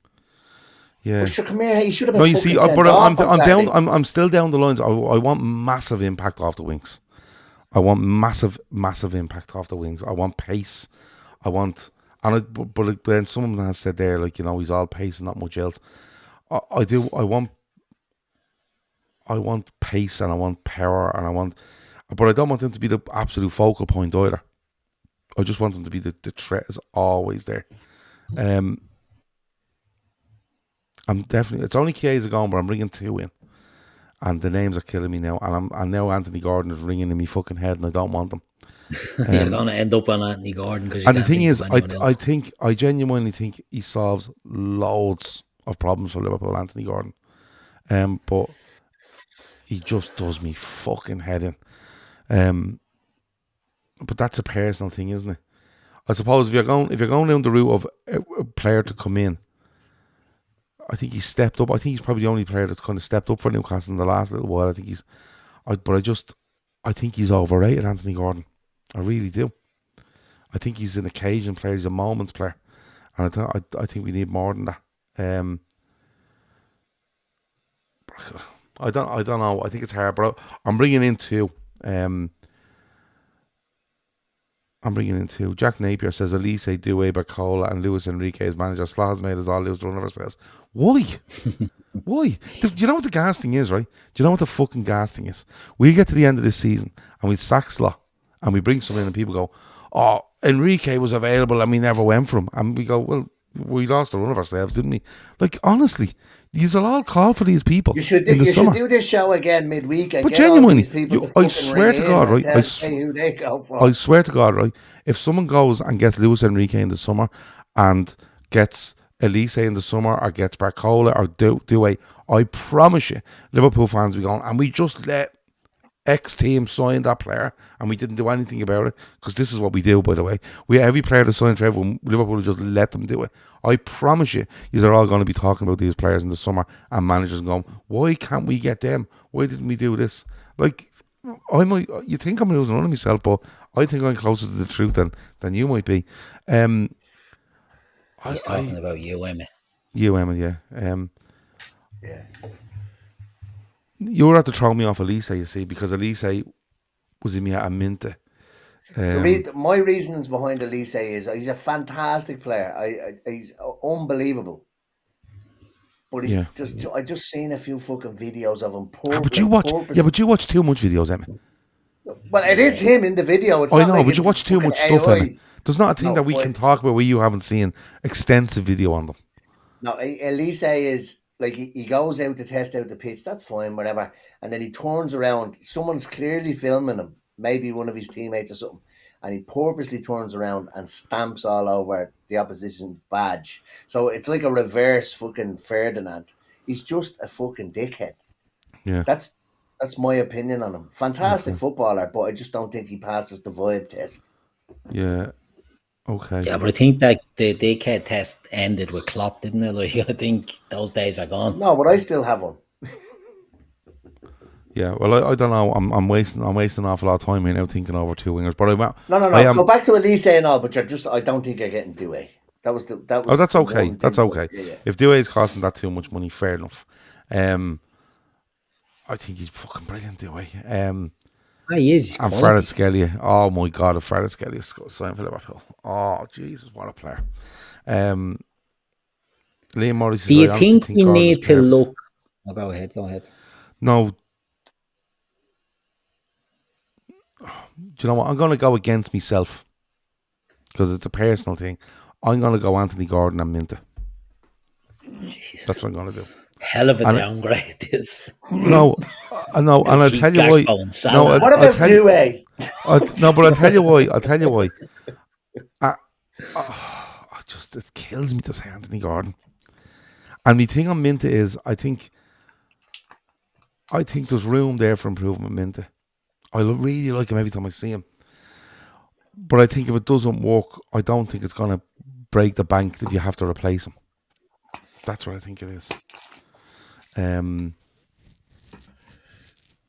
Yeah. Well, sure, come here. He should have been No, you fucking see, sent but off on I'm Saturday. down. I'm still down the lines. I want massive impact off the wings. I want massive impact off the wings. I want pace. I want, but then someone has said there, like, he's all pace and not much else. I do. I want pace and I want power and but I don't want him to be the absolute focal point either. I just want him to be the threat is always there. I'm definitely. It's only Chiesa gone, but I'm bringing 2 in, and the names are killing me now. And now Anthony Gordon is ringing in my fucking head, and I don't want them. You're going to end up on Anthony Gordon because you And the can't thing think is, of anyone else. I genuinely think he solves loads of problems for Liverpool, Anthony Gordon. But he just does me fucking head in. But that's a personal thing, isn't it? I suppose if you're going down the route of a player to come in, I think he's stepped up. I think he's probably the only player that's kind of stepped up for Newcastle in the last little while. I think I think he's overrated, Anthony Gordon. I really do. I think he's an occasion player. He's a moments player, and I think we need more than that. I don't know. I think it's hard, but I'm bringing in 2. I'm bringing in 2. Jack Napier says Elise, Doué, Bacola, and Luis Enrique as manager. Slot has made us all lose the run of ourselves. Why? Why? Do you know what the gas thing is, right? Do you know what the fucking gas thing is? We get to the end of this season and we sack Slot and we bring someone in and people go, oh, Enrique was available and we never went for him. And we go, well, we lost the run of ourselves, didn't we? Like, honestly, you'll all call for these people. You should in the summer. should do this show again midweek and But get all genuinely, these people to I fucking swear ring to in God, and right? say who they go for. I swear to God, right? If someone goes and gets Luis Enrique in the summer and gets Elise in the summer or gets Barcola or Doué, I promise you, Liverpool fans will be going, and we just let X team sign that player and we didn't do anything about it, because this is what we do, by the way. Every player that signs for everyone, Liverpool just let them do it. I promise you, you're all going to be talking about these players in the summer and managers going, why can't we get them? Why didn't we do this? Like, you think I'm losing on myself, but I think I'm closer to the truth than you might be. He's talking about you, Emma. You, Emma, yeah. Yeah. You were at to throw me off Elise, you see, because Elise was in me at a Minty. My reasons behind Elise is he's a fantastic player. He's unbelievable. But he's I just seen a few fucking videos of him. But you watch too much videos, Emma. Well, it is him in the video. It's I not know, like but you watch too much stuff, AI. Emma. There's not a thing that we can talk about where you haven't seen extensive video on them. No, Elise is like he goes out to test out the pitch. That's fine, whatever. And then he turns around. Someone's clearly filming him, maybe one of his teammates or something. And he purposely turns around and stamps all over the opposition badge. So it's like a reverse fucking Ferdinand. He's just a fucking dickhead. Yeah. That's my opinion on him. Fantastic footballer, but I just don't think he passes the vibe test. Yeah. Okay. Yeah, but I think that the dickhead test ended with Klopp, didn't it? Like, I think those days are gone. No, but I still have one. Yeah, well, I don't know. I'm wasting an awful lot of time here now thinking over 2 wingers. But No. Go back to Elise and all, but I don't think you're getting Doué. That was. Oh, that's okay. That's okay. Yeah. If Doué is costing that too much money, fair enough. I think he's fucking brilliant, Doué. He is. And Kvaratskhelia. Oh my God, if Kvaratskhelia is signed for Liverpool. Oh Jesus, what a player. Liam Morris. Do you think you need to look Oh, go ahead. No, do you know what? I'm going to go against myself because it's a personal thing. I'm going to go Anthony Gordon and Minta. Jesus. That's what I'm going to do. Hell of a And downgrade, this. no, I know, and I'll tell you why. Gakpo and No, Salah. What I'll about tell you. Douay? No, but I'll tell you why. I'll tell you why. It kills me to say Anthony Gordon. And my thing on Minta is, I think there's room there for improvement. Minta, I really like him every time I see him. But I think if it doesn't work, I don't think it's going to break the bank if you have to replace him. That's what I think it is.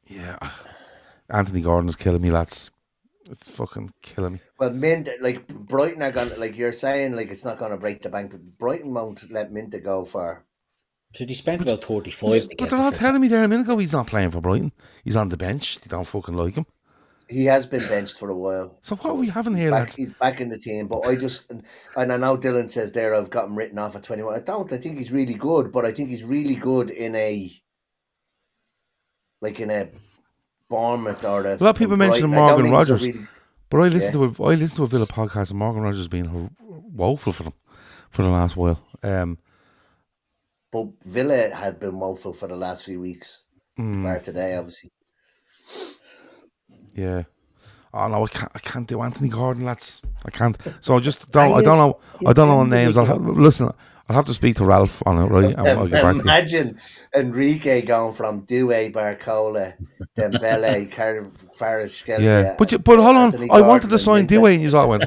Yeah, Anthony Gordon is killing me, lads. It's fucking killing me. Well, like Brighton are gonna, like you're saying, like it's not gonna break the bank, but Brighton won't let Minta go for. So they spent about 35 to But get they're all telling me there a minute ago he's not playing for Brighton. He's on the bench. They don't fucking like him. He has been benched for a while. So what are we having here, lads? He's back in the team, but and I know Dylan says there I've got him written off at 21. I don't. I think he's really good, but I think he's really good in a Bournemouth or a lot of people mentioning Brighton. Morgan Rogers, really, but I listened to a Villa podcast and Morgan Rogers being woeful for them for the last while. But Villa had been woeful for the last few weeks. Bar today, obviously. Yeah. Oh no, I can't do Anthony Gordon, lads. I can't. So I just don't. I don't know names. Listen. I'll have to speak to Ralph on it, right? And I'll get back to you. Imagine Enrique going from Douay, Barcola, Dembele, Kvaratskhelia. Yeah, but hold on. I wanted to sign Douay, and you all went.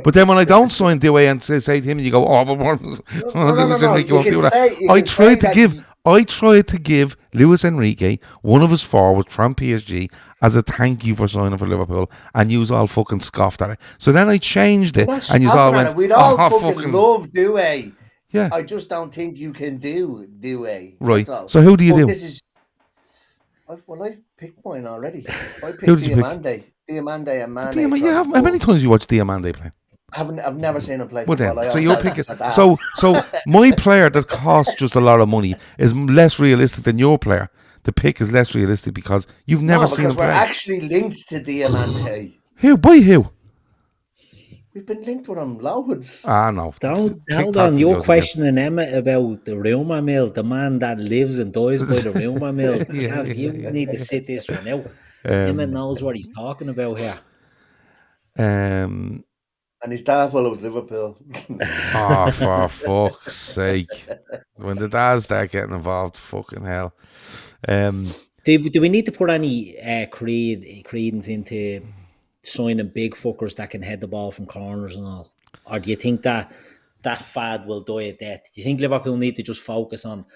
But then when I don't sign Douay and say to him, and you go, oh, but Luis Enrique won't do that. I tried to give Luis Enrique one of his forwards from PSG as a thank you for signing for Liverpool, and you all fucking scoffed at it. So then I changed it, and you all went, we'd all fucking love Douay. Yeah. I just don't think you can do Douay. Right. So who do you do? I've picked mine already. I picked Diamande and Mane. How many times have you watched Diamande play? I've never seen him play well football. Then, so you're picking. So my player that costs just a lot of money is less realistic than your player. The pick is less realistic because you've never seen him play. We're actually linked to Diamante. Who? By who? We've been linked with him loads. No. Hold on, you're questioning Emma about the rumour mill, the man that lives and dies by the rumour mill. You need to sit this one out. Emma knows what he's talking about here. And his dad follows Liverpool. Oh, for fuck's sake. When the dads start getting involved, fucking hell. Do we need to put any credence into signing big fuckers that can head the ball from corners and all? Or do you think that fad will die a death? Do you think Liverpool need to just focus on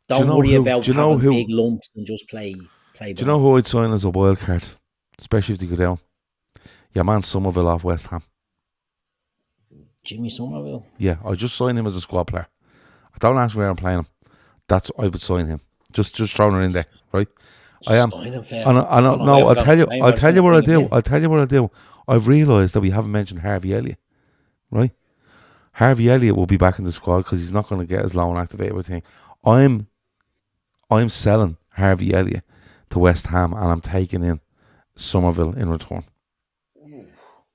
don't worry about having big lumps and just play ball? Do you know who I'd sign as a wild card? Especially if they go down? Your man Somerville off West Ham. Jimmy Somerville? Yeah, I just signed him as a squad player. I don't ask where I'm playing him. I would sign him. Just throwing it in there, right? I am. I'll tell you what I do. I've realised that we haven't mentioned Harvey Elliott, right? Harvey Elliott will be back in the squad because he's not going to get his loan activated with thing. I'm selling Harvey Elliott to West Ham and I'm taking in Somerville in return.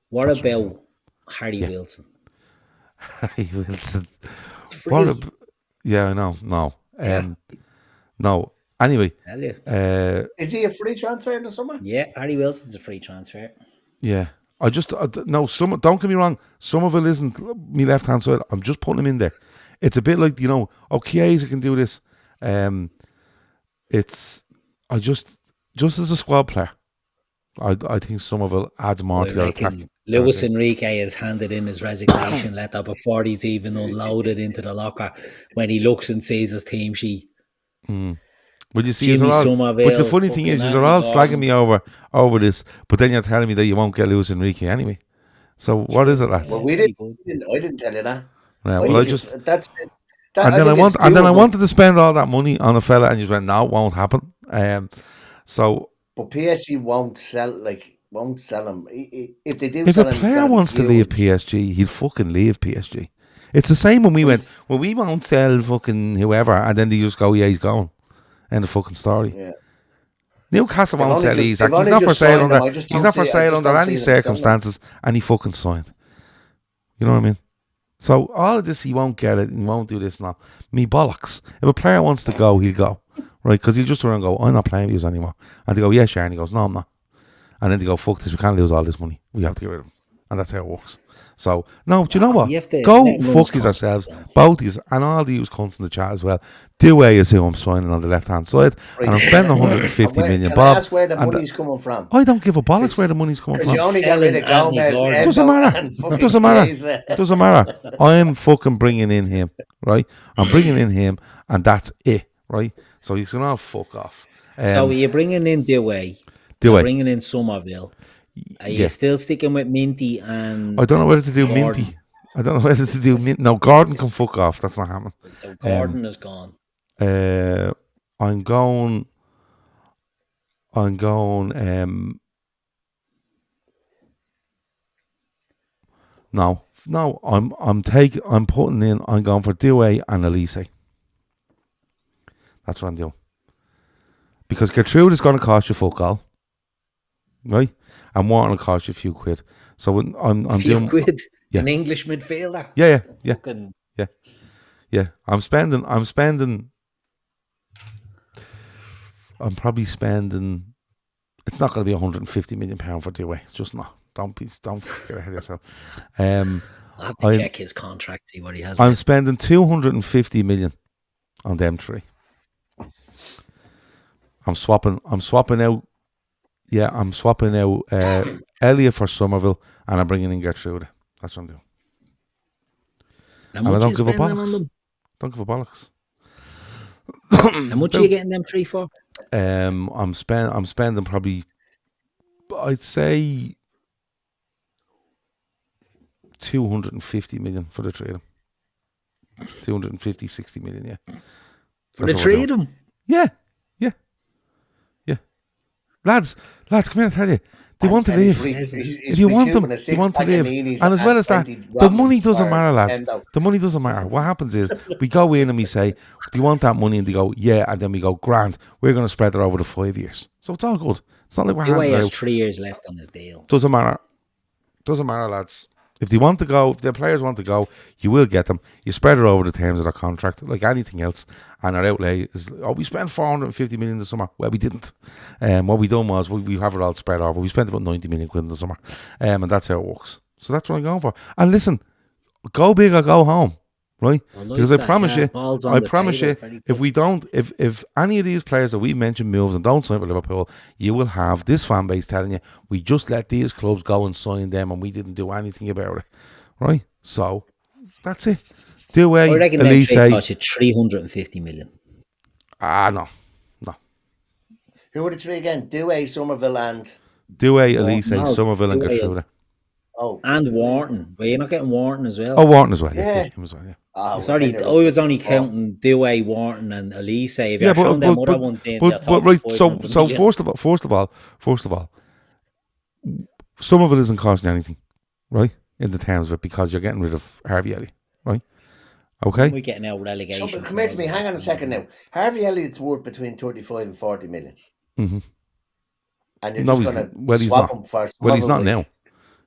What about Harry Wilson? Harry Wilson. Yeah, I know. No. No. Anyway. Is he a free transfer in the summer? Yeah, Harry Wilson's a free transfer. Yeah. Don't get me wrong. Somerville isn't me left hand side. I'm just putting him in there. It's a bit like, Chiesa can do this. Just as a squad player, I think Somerville adds more to your attack. Luis Enrique has handed in his resignation letter before he's even unloaded into the locker when he looks and sees his team sheet. But you see, but the funny thing is, you're all slagging me over this, but then you're telling me that you won't get Luis Enrique anyway. So what is it, lads? Well, I didn't tell you that. Yeah, I wanted to spend all that money on a fella, and you went, no, it won't happen. But PSG won't sell him. If they do, if a player wants to leave PSG, he'll fucking leave PSG. It's the same when we Nice. won't sell fucking whoever, and then they just go, yeah, he's gone. End of fucking story. Yeah. Newcastle They've won't only sell just- Isak. they've He's only not for just sale signed under. him. I just He's don't not for see- I sale just under don't any see them selling him. circumstances, and he fucking signed. You know what I mean? So all of this, he won't get it, and he won't do this now. Me bollocks. If a player wants to go, he'll go, right? Because he'll just turn and go, I'm not playing with you anymore. And they go, yeah, sure. And he goes, no, I'm not. And then they go, fuck this, we can't lose all this money. We have to get rid of him. And that's how it works. So, no, do you know what? You have to Go let him run fuck his yourselves, contract. both yous, and all the yous cunts in the chat as well. Dewey is who I'm signing on the left-hand side, and I'm spending 150 million, Can Bob. I ask where the and money's coming from? I don't give a bollocks where the money's coming Because from. you only got rid of Selling Gomez. Anthony Gordon. Endo, Doesn't matter. and fucking Doesn't matter. Chiesa. Doesn't matter. I'm fucking bringing in him, right? I'm bringing in him, and that's it, right? So you can all fuck off. So you're bringing in Dewey, Dewey. bringing in Somerville. Are you Yeah. still sticking with Minty and I don't know whether to do Gordon? Minty. I don't know whether to do Minty. No, Gordon can fuck off. That's not happening. So Gordon is gone. I'm going. No. I'm putting in. I'm going for Dewey and Elise. That's what I'm doing. Because Gertrude is going to cost you fuck all, right? And Morton will cost you a few quid. So I'm Few doing. quid. Yeah. An English midfielder. Yeah. Fucking Yeah. I'm probably spending. It's not going to be 150 million pound for Dewey. It's just not. Don't get ahead of yourself. I'll have to I'm- check his contract, see what he has. I'm left. spending 250 million on them three. I'm swapping out. Yeah, I'm swapping out Elliot for Somerville, and I'm bringing in Gertrude. That's what I'm doing. How And I much don't you give a spending on bollocks. them? Don't give a bollocks. How much are you getting them three for? I'm spending probably, I'd say, 250 million for the three of them. 250, 60 million, yeah. For the That's what three we're of them? Yeah. Lads, come here and tell you. They want to And leave. If you want them, they want to leave. And as well as that, the money doesn't matter, lads. The money doesn't matter. What happens is we go in and we say, do you want that money? And they go, yeah. And then we go, grand. We're going to spread it over the 5 years. So it's all good. It's not like we're Dewey handing has out. 3 years left on his deal. Doesn't matter. Doesn't matter, lads. If they want to go, if the players want to go, you will get them. You spread it over the terms of their contract, like anything else. And our outlay is, we spent 450 million this summer. Well, we didn't. What we done was we have it all spread over. We spent about 90 million quid in the summer. And that's how it works. So that's what I'm going for. And listen, go big or go home, right? I like Because I that, promise yeah. you, Balls on I the promise table, you, very if good. we don't, if any of these players that we mentioned moves and don't sign for Liverpool, you will have this fan base telling you, we just let these clubs go and sign them and we didn't do anything about it. Right? So, that's it. Dewey, I reckon them Elise. three cost you 350 million. No. Who were the three again? Dewey, Somerville, and Dewey, Elise, no, Somerville and Dewey Gertrude. oh, And Wharton. Well, you're not getting Wharton as well. Oh, Wharton as well. Yeah. Him as well, yeah. Sorry, I was only counting Dewey, Wharton, and Elise. If Yeah, you're throwing them other ones in, but right. So first of all, Somerville isn't costing you anything, right? In the terms of it, because you're getting rid of Harvey Elliott, right? Okay. we're getting out relegation. So, come here to me. Hang on a second now. Harvey Elliott's worth between 35 and 40 million. Mm-hmm. And you're No, just he's going to well, he's swap not. him for Well, he's not Somerville. now.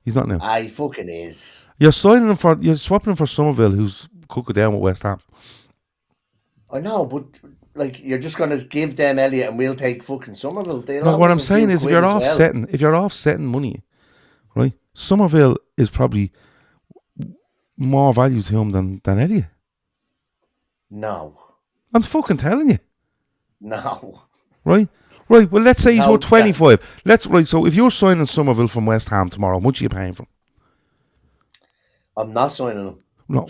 He's not now. He fucking is. You're swapping him for Somerville, who's cooking down with West Ham. I know, but like you're just going to give them Elliott and we'll take fucking Somerville. They'll No, what owe I'm us a few saying is, quid as well. if you're offsetting money, right? Somerville is probably more value to him than Elliott. No. I'm fucking telling you, No. right? Right. Well, let's say he's No, worth 25. So if you're signing Somerville from West Ham tomorrow, how much are you paying for him? I'm not signing him. No,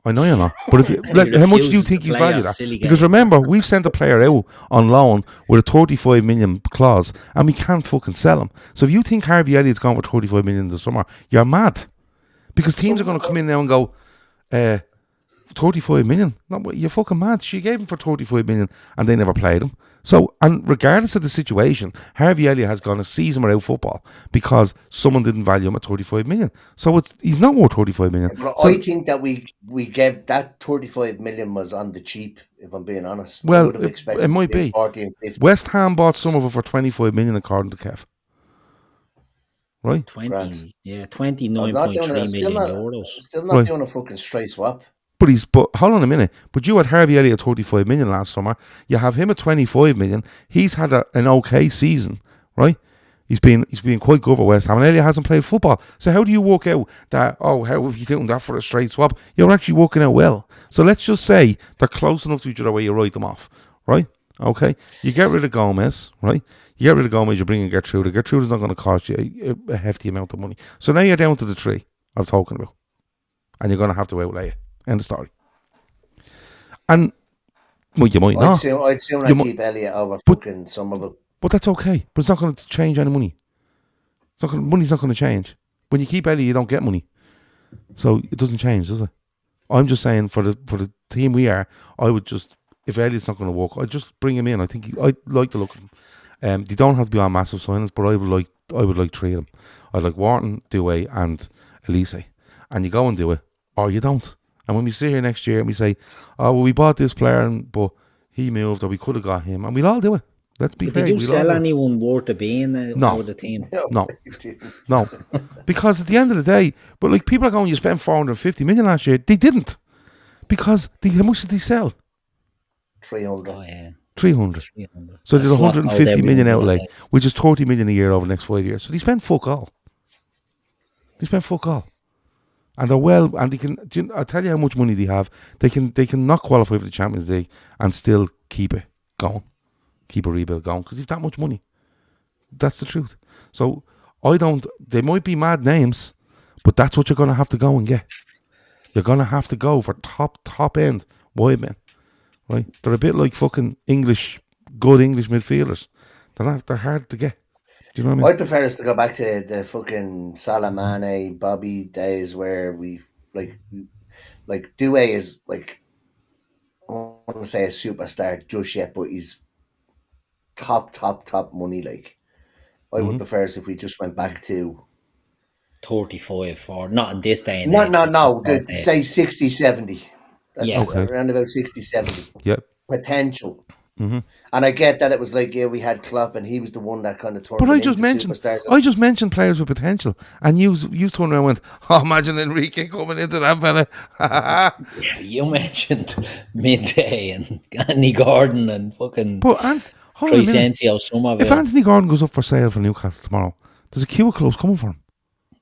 I know you're not. But if how much do you refuse think to he's play valued our at? silly Because game. remember, we've sent a player out on loan with a 35 million clause, and we can't fucking sell him. So if you think Harvey Elliott's gone for 35 million this summer, you're mad. Because teams are going to come in now and go, 35 million? No, you're fucking mad. She gave him for 35 million, and they never played him. So, and regardless of the situation, Harvey Elliott has gone a season without football because someone didn't value him at 35 million. So he's not worth 35 million. But So, I think that we gave that 35 million was on the cheap, if I'm being honest. I well, would have it expected might between be. 40 and 50. West Ham bought some of it for 25 million, according to Kev. Right? 20, I'm 29.3 million euros. still not Right. doing a fucking straight swap. But hold on a minute. But you had Harvey Elliott at 35 million last summer. You have him at 25 million. He's had an okay season, right? He's been quite good for West Ham, and Elliott hasn't played football. So how do you work out that? Oh, how are you doing that for a straight swap? You're actually working out well. So let's just say they're close enough to each other where you write them off, right? Okay. You get rid of Gomez, right? You get rid of Gomez. You bring in Gertrude. Gertrude is not going to cost you a hefty amount of money. So now you're down to the three I was talking about, and you're going to have to outlay it. End of story. And well, you might not. I'd sooner keep Elliott over fucking Somerville. But that's okay. But it's not going to change any money. Money's not going to change. When you keep Elliott, you don't get money. So it doesn't change, does it? I'm just saying for the team we are, I would just, if Elliott's not going to work, I'd just bring him in. I think I'd like the look of him. They don't have to be on massive signings, but I would like three of them. I'd like Wharton, Douay, and Elise. And you go and do it, or you don't. And when we sit here next year and we say, oh, well, we bought this player, but he moved, or we could have got him, and we'll all do it. Let's be fair. Did you sell anyone worth of being out of the team? No. Because at the end of the day, but like people are going, you spent 450 million last year. They didn't. Because how much did they sell? 300. Oh, yeah. 300. So there's 150 million outlay, which is 30 million a year over the next 5 years. So they spent fuck all. And they're well, and they can. I'll tell you how much money they have. They can not qualify for the Champions League and still keep it going, keep a rebuild going because they've that much money. That's the truth. So they might be mad names, but that's what you're going to have to go and get. You're going to have to go for top end wide men, right? They're a bit like fucking good English midfielders. They're hard to get. Do you know what I mean? I'd prefer us to go back to the fucking Salah, Mane, Bobby days where we've like Douay is like, I don't want to say a superstar just yet, but he's top money. Like I would prefer us if we just went back to 35 for not in this day and no, say 60, 70. That's Okay. around about 60, 70. Yep. Potential. Mm-hmm. And I get that it was like, yeah, we had Klopp and he was the one that kind of turned. But I just mentioned players with potential, and you turned around and went, "Oh, imagine Enrique coming into that fella." Yeah, you mentioned Midday and Anthony Gordon and fucking Crescencio. Some of it. If Anthony Gordon goes up for sale for Newcastle tomorrow, there's a queue of clubs coming for him.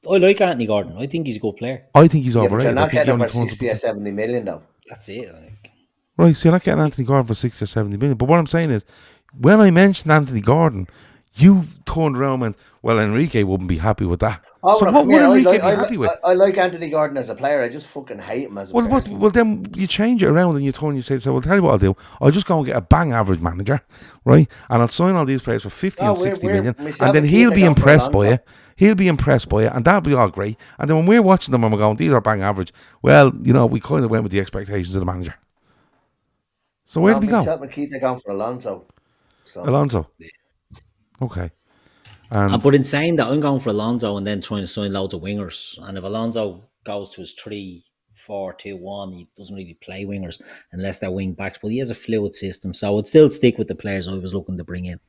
I like Anthony Gordon. I think he's a good player. I think he's overrated. You're not getting him for 60 or 70 million though. That's it. Right, so you're not getting Anthony Gordon for 60 or 70 million. But what I'm saying is, when I mentioned Anthony Gordon, you turned around and went, well, Enrique wouldn't be happy with that. Oh, so well, what would Enrique be happy with? I like Anthony Gordon as a player. I just fucking hate him as a person. Well, then you change it around and you turn and you say, so I'll tell you what I'll do. I'll just go and get a bang average manager, right? And I'll sign all these players for 50 and 60 million. And then he'll be impressed by it. He'll be impressed by it, and that'll be all great. And then when we're watching them and we're going, these are bang average, well, we kind of went with the expectations of the manager. So where did we go? Myself and Keith are going for Alonso. Alonso. Okay. But in saying that, I'm going for Alonso and then trying to sign loads of wingers. And if Alonso goes to his 3-4-2-1, he doesn't really play wingers unless they're wing backs. But he has a fluid system, so I'd still stick with the players I was looking to bring in.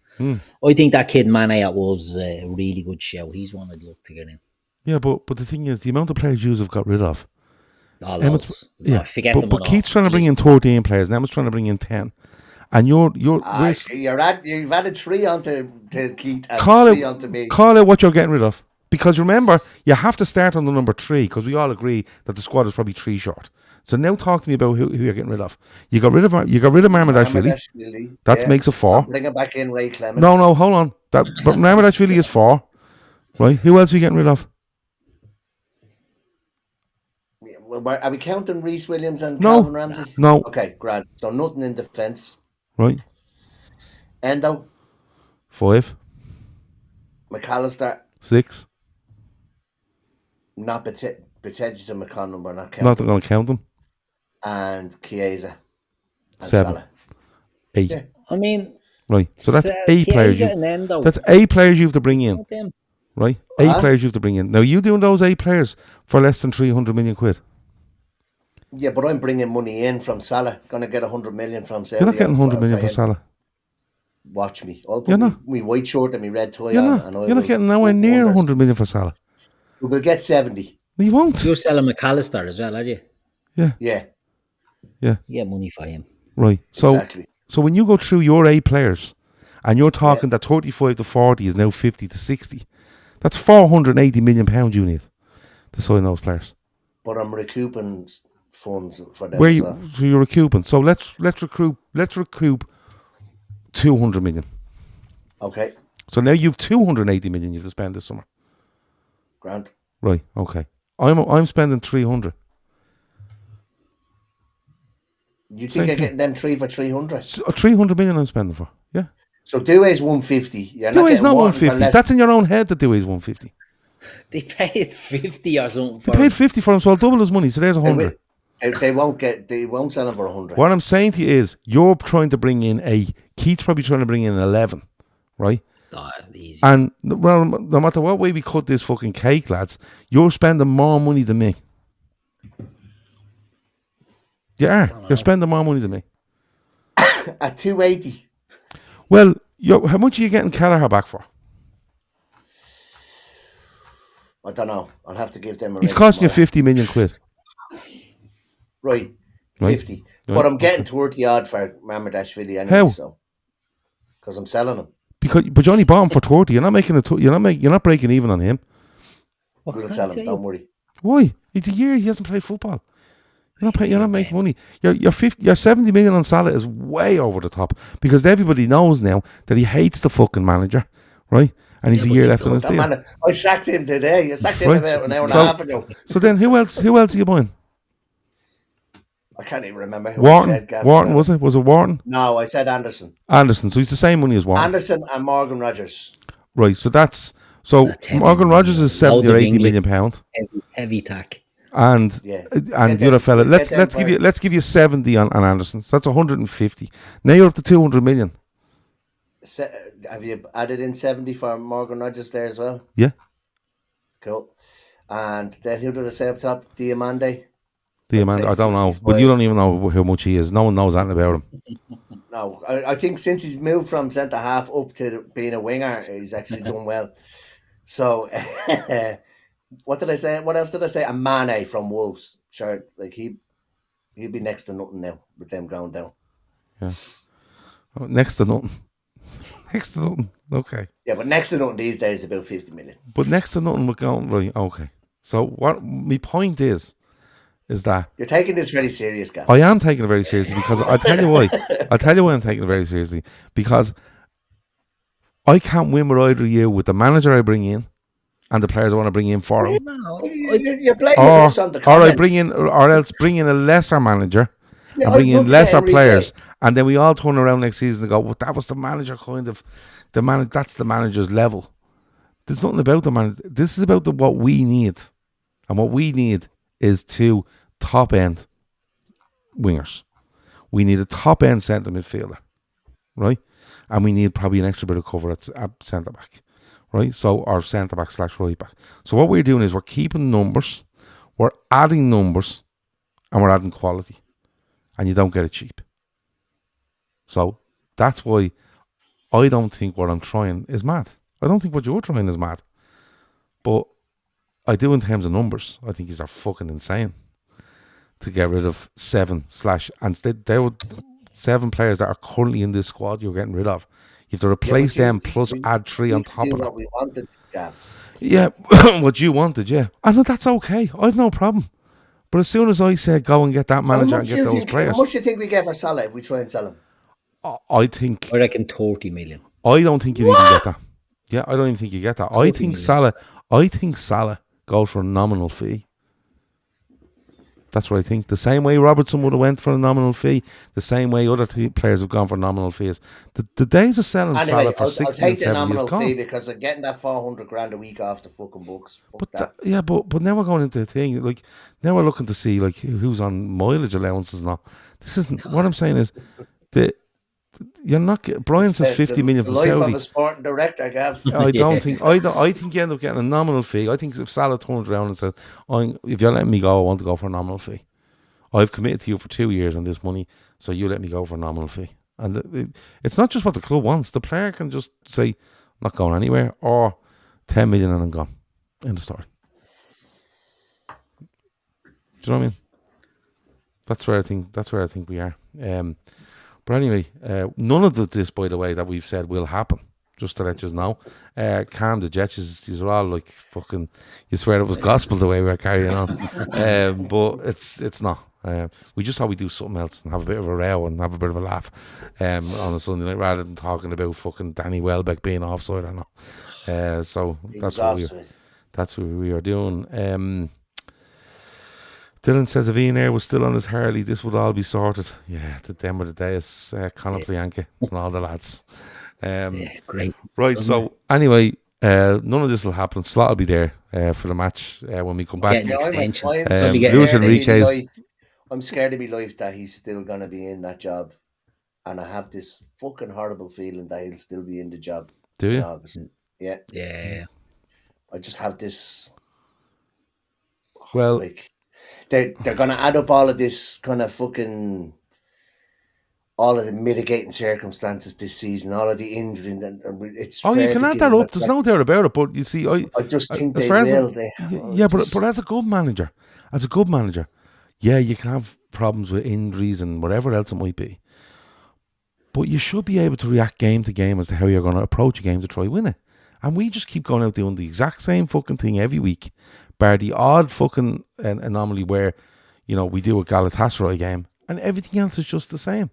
I think that kid Mane at Wolves is a really good show. He's one I'd look to get in. Yeah, but the thing is, the amount of players you have got rid of. Forget them. But Keith's trying to bring in 13 players, and Emma's trying to bring in 10. And you've added 3 onto Keith and call 3 onto me. Call it what you're getting rid of. Because remember, you have to start on the number 3, because we all agree that the squad is probably 3 short. So now talk to me about who you're getting rid of. You got rid of Marmadashvili. That makes a 4. Bring it back in, Ray Clements. No, hold on. But Marmadashvili is 4. Right? Who else are you getting rid of? Are we counting Reece Williams and Calvin Ramsey? No. Okay, grand. So nothing in defence. Right. Endo. 5. McAllister. 6. Not potential to McConnell, we're not counting. Not going to count them. And Chiesa. And 7. Salah. 8. Yeah. I mean, Right. So that's 8 players. That's 8 players you have to bring in. Right? 8 players you have to bring in. Now, you doing those 8 players for less than 300 million quid? Yeah, but I'm bringing money in from Salah. Going to get 100 million from Saudi. You're not getting 100 million for Salah. Watch me. I'll put me white shirt and my red tie on. You're not getting nowhere near 100 million for Salah. We'll get 70. You won't. You're selling McAllister as well, are you? Yeah. Yeah. You get money for him. Right. So, exactly. So when you go through your 8 players and you're talking that 35 to 40 is now 50 to 60, that's 480 million pounds you need to sign those players. But I'm recouping funds for them. So you're recouping. So let's recoup 200 million. Okay. So now you've 280 million you have to spend this summer. Grant. Right. Okay. I'm spending 300. You think you're getting them 3 for 300? 300 million I'm spending for. Yeah. So Douay's 150. Douay's not 150. That's in your own head that Douay's 150. They paid 50 or something for him. They paid 50 for him, so I'll double his money. So there's 100. They won't sell him for 100. What I'm saying to you is, you're trying to bring in Keith's probably trying to bring in 11, right? Easy. And well, no matter what way we cut this fucking cake, lads, you're spending more money than me. You're spending more money than me. At 280. Well, how much are you getting Kelleher back for? I don't know. I'll have to give them a He's costing you 50 million quid. Right. 50. Right. But I'm getting 30 odd for Mamardashvili anyway. How? So. Because I'm selling him. But you only bought him for 30. You're not making you're not breaking even on him. We'll sell him, don't worry. Why? It's a year he hasn't played football. You're not making money. Your 70 million on Salah is way over the top because everybody knows now that he hates the fucking manager, right? And he's a year left on his deal. I sacked him today. I sacked him about an hour and a half ago. So then, who else are you buying? I can't even remember who I said. Gavin. Wharton, was it? Was it Wharton? No, I said Anderson. Anderson. So he's the same money as Wharton. Anderson and Morgan Rogers. Right. So Morgan Rogers is 70 or 80 million pounds. Heavy tack. And the other fella, let's give you 70 on Anderson. So that's 150. Now you're up to 200 million. Have you added in 70 for Morgan Rogers there as well? Yeah. Cool. And then who did I say up top? Diamande? Diamande, I don't know. But you don't even know how much he is. No one knows anything about him. No, I think since he's moved from centre half up to being a winger, he's actually done well. So, what did I say? What else did I say? A Mane from Wolves. Sure, like he'd be next to nothing now with them going down. Yeah. Oh, next to nothing. Next to nothing. Okay. Yeah, but next to nothing these days is about 50 million. But next to nothing we're going, right, okay. So what my point is that you're taking this very serious, guy. I am taking it very seriously because I'll tell you why. I'll tell you why I'm taking it very seriously. Because I can't win with either of you with the manager I bring in and the players I want to bring in for him. No, you're blaming us on the comments. Or else bring in a lesser manager and bring in lesser players, and then we all turn around next season and go, well, that was the manager that's the manager's level. There's nothing about the manager. This is about what we need. And what we need is 2 top-end wingers. We need a top-end centre midfielder, right? And we need probably an extra bit of cover at centre-back, right? So, our centre-back / right-back. So what we're doing is we're keeping numbers, we're adding numbers, and we're adding quality. And you don't get it cheap. So that's why I don't think what I'm trying is mad. I don't think what you're trying is mad. But I do in terms of numbers. I think these are fucking insane to get rid of 7 / and there were 7 players that are currently in this squad you're getting rid of. You have to replace them plus add 3 on top of that. What we wanted, Gav. Yeah, what you wanted, yeah. I know that's okay. I've no problem. But as soon as I said go and get that manager and get those players. How much do you think we get for Salah if we try and sell him? I reckon 30 million. I don't think you even get that. Yeah, I don't even think you get that. I think Salah goes for a nominal fee. That's what I think. The same way Robertson would have went for a nominal fee, the same way other players have gone for nominal fees. The days of selling Salah for 60 and 70 is gone. I'll take the nominal fee because they're getting that 400 grand a week off the fucking books. But now we're going into the thing. Like, now we're looking to see like who's on mileage allowances and all. This isn't what I'm saying is you're not. Brian says 50 million the from life of Saudi. a sporting director, Gav. I don't Yeah. think. I think you end up getting a nominal fee. I think if Salah turns around and says, "If you're letting me go, I want to go for a nominal fee. I've committed to you for 2 years on this money, so you let me go for a nominal fee." And it's not just what the club wants. The player can just say, "Not going anywhere," or 10 million and I'm gone. End of story. Do you know what I mean? That's where I think we are. But anyway, none of this, by the way, that we've said will happen. Just to let you know, calm the jets. These are all like fucking. You swear it was gospel the way we were carrying on, but it's not. We just thought we'd do something else and have a bit of a row and have a bit of a laugh on a Sunday night rather than talking about fucking Danny Welbeck being offside or not. So that's what we are doing. Dylan says if Ian Ayre was still on his Harley, this would all be sorted. Yeah, the them of the days, Conor Bianchi and all the lads. Great. Right, so anyway, none of this will happen. Slot will be there for the match when we come back. Getting extension. Luis Enrique's. I'm scared to be life that he's still going to be in that job. And I have this fucking horrible feeling that he'll still be in the job. Do you? In August. Yeah. Yeah. I just have this. Well, like, they're going to add up all of this kind of fucking, all of the mitigating circumstances this season, all of the injury. And it's you can add that up. There's no doubt about it. But you see, I just think they will. But as a good manager, yeah, you can have problems with injuries and whatever else it might be. But you should be able to react game to game as to how you're going to approach a game to try win it. And we just keep going out doing the exact same fucking thing every week, bar the odd fucking anomaly where, we do a Galatasaray game and everything else is just the same.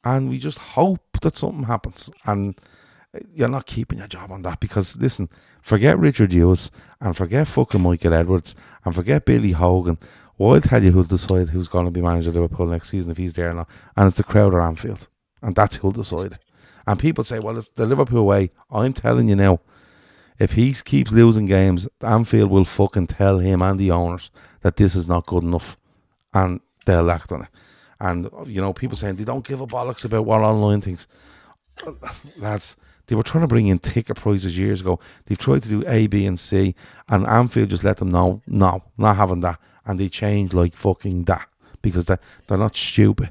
And we just hope that something happens. And you're not keeping your job on that because, listen, forget Richard Hughes and forget fucking Michael Edwards and forget Billy Hogan. Well, I'll tell you who'll decide who's going to be manager of Liverpool next season if he's there or not. And it's the crowd at Anfield. And that's who'll decide it. And people say, well, it's the Liverpool way. I'm telling you now, if he keeps losing games, Anfield will fucking tell him and the owners that this is not good enough. And they'll act on it. And, people saying they don't give a bollocks about what online things. Lads, they were trying to bring in ticket prices years ago. They tried to do A, B, and C. And Anfield just let them know, no, not having that. And they changed like fucking that. Because they're not stupid.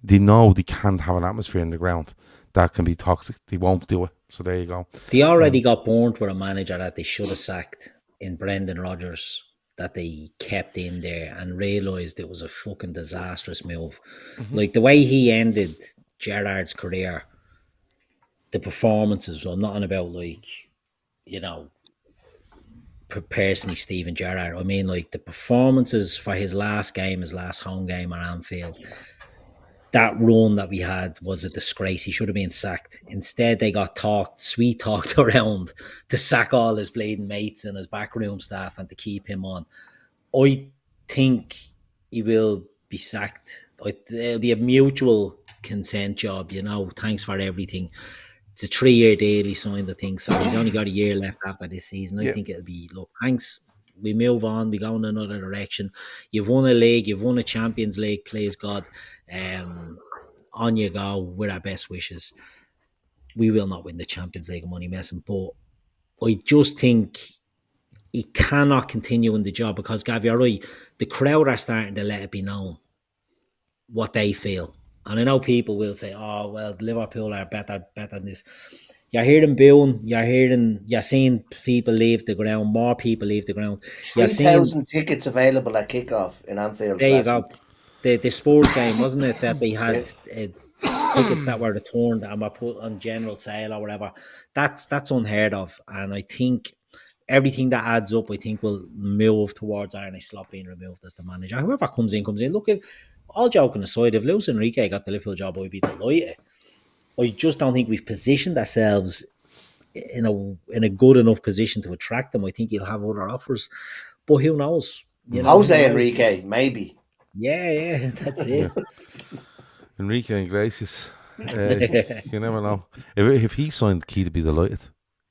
They know they can't have an atmosphere in the ground that can be toxic. They won't do it. So there you go. They already got burnt with a manager that they should have sacked in Brendan Rodgers, that they kept in there and realised it was a fucking disastrous move. Mm-hmm. Like the way he ended Gerrard's career, the performances, I'm not on about personally Steven Gerrard. I mean like the performances for his last home game at Anfield. That run that we had was a disgrace. He should have been sacked. Instead, they got sweet talked around to sack all his bleeding mates and his backroom staff and to keep him on. I think he will be sacked. It'll be a mutual consent job, Thanks for everything. It's a 3-year deal he signed, I think. So he's only got a year left after this season. I think it'll be, look, thanks. We move on. We go in another direction. You've won a league. You've won a Champions League. Please God, on you go. With our best wishes. We will not win the Champions League. I'm only messing, but I just think he cannot continue in the job because, Gav, you're right. The crowd are starting to let it be known what they feel, and I know people will say, "Oh, well, Liverpool are better than this." You're hearing booing. You're seeing people leave the ground. More people leave the ground. 3,000 tickets available at kickoff in Anfield. There you go. The sports game, wasn't it, that they had tickets that were returned and were put on general sale or whatever. That's unheard of, and I think everything that adds up, I think, will move towards Arne Slot being removed as the manager. Whoever comes in. Look, all joking aside, if Luis Enrique got the Liverpool job, I'd be delighted. I just don't think we've positioned ourselves in a good enough position to attract them. I think he'll have other offers, but who knows? Jose Enrique, maybe. Yeah, that's it. Enrique Iglesias. You never know. If he signed, key to be delighted.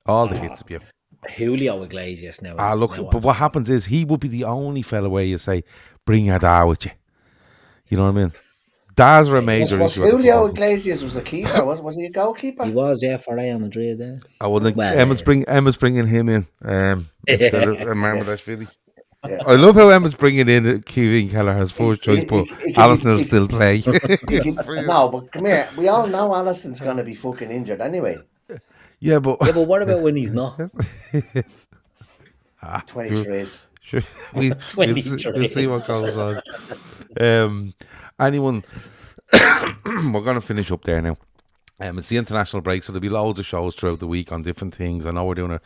All the hits would be up. Julio Iglesias now. But what happens is he would be the only fella where you say, bring your dad with you. You know what I mean? Dads are a major Was issue at the Julio football club. Iglesias was a keeper? Was he a goalkeeper? He was, yeah, for Real Madrid. Yeah. I would think Well, Emma's bringing him in instead of Marmadashvili. Yeah. I love how Emma's bringing in Kevin Keller as first choice, but Allison will still play. No, but come here. We all know Allison's going to be fucking injured anyway. Yeah, but what about when he's not? 23s. sure, we'll see what goes on. Anyone? We're going to finish up there now. It's the international break, so there'll be loads of shows throughout the week on different things. I know we're doing a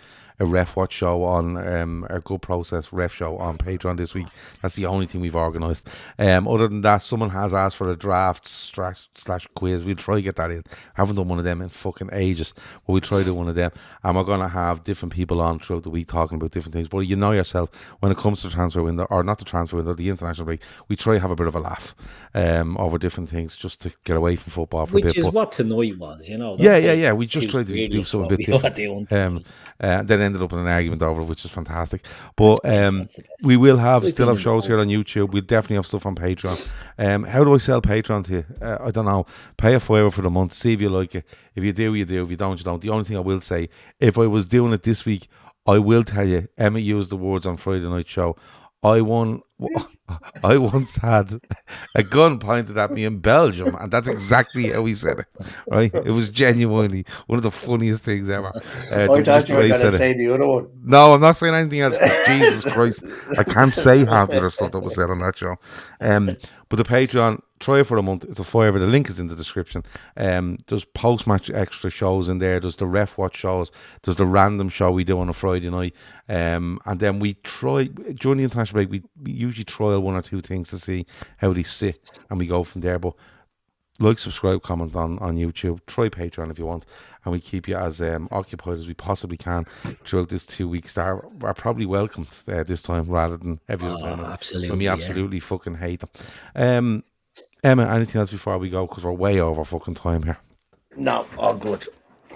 ref watch show on our Good Process ref show on Patreon this week. That's the only thing we've organised. Other than that, someone has asked for a draft / quiz. We'll try to get that in. Haven't done one of them in fucking ages, but we'll try to do one of them. And we're going to have different people on throughout the week talking about different things. But you know yourself, when it comes to the transfer window, or not the transfer window, the international break, we try to have a bit of a laugh over different things just to get away from football for a bit. Which is what tonight was, you know. Yeah. We just tried to do something a bit different. Then ended up in an argument over it, which is fantastic. But we will still have shows here on YouTube. We'll definitely have stuff on Patreon. How do I sell Patreon to you? I don't know. Pay a $5 for the month. See if you like it. If you do, you do. If you don't, you don't. The only thing I will say, if I was doing it this week, I will tell you, Emma used the words on Friday night show. I once had a gun pointed at me in Belgium, and that's exactly how he said it. Right? It was genuinely one of the funniest things ever. I thought you were going to say the other one. No, I'm not saying anything else. Jesus Christ, I can't say half the other stuff that was said on that show. But the Patreon, try it for a month. It's a $5. The link is in the description. There's post-match extra shows in there. There's the ref watch shows. There's the random show we do on a Friday night. And then we try, during the international break, we usually trial one or two things to see how they sit, and we go from there. But like, subscribe, comment on YouTube. Try Patreon if you want, and we keep you as occupied as we possibly can throughout this 2 weeks that are probably welcomed this time rather than every other time. Absolutely, when we absolutely fucking hate them. Emma, anything else before we go? Because we're way over fucking time here. No, all good.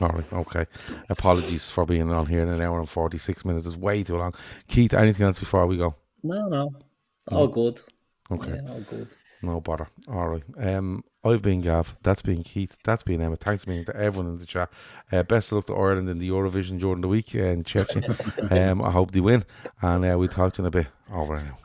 All right, okay. Apologies for being on here in an hour and 46 minutes. It's way too long. Keith, anything else before we go? No. All good. Okay. Yeah, all good. No bother. All right. I've been Gav. That's been Keith. That's been Emma. Thanks to everyone in the chat. Best of luck to Ireland in the Eurovision during the week in Chechnya. I hope they win. And we'll talk to you in a bit. Over now.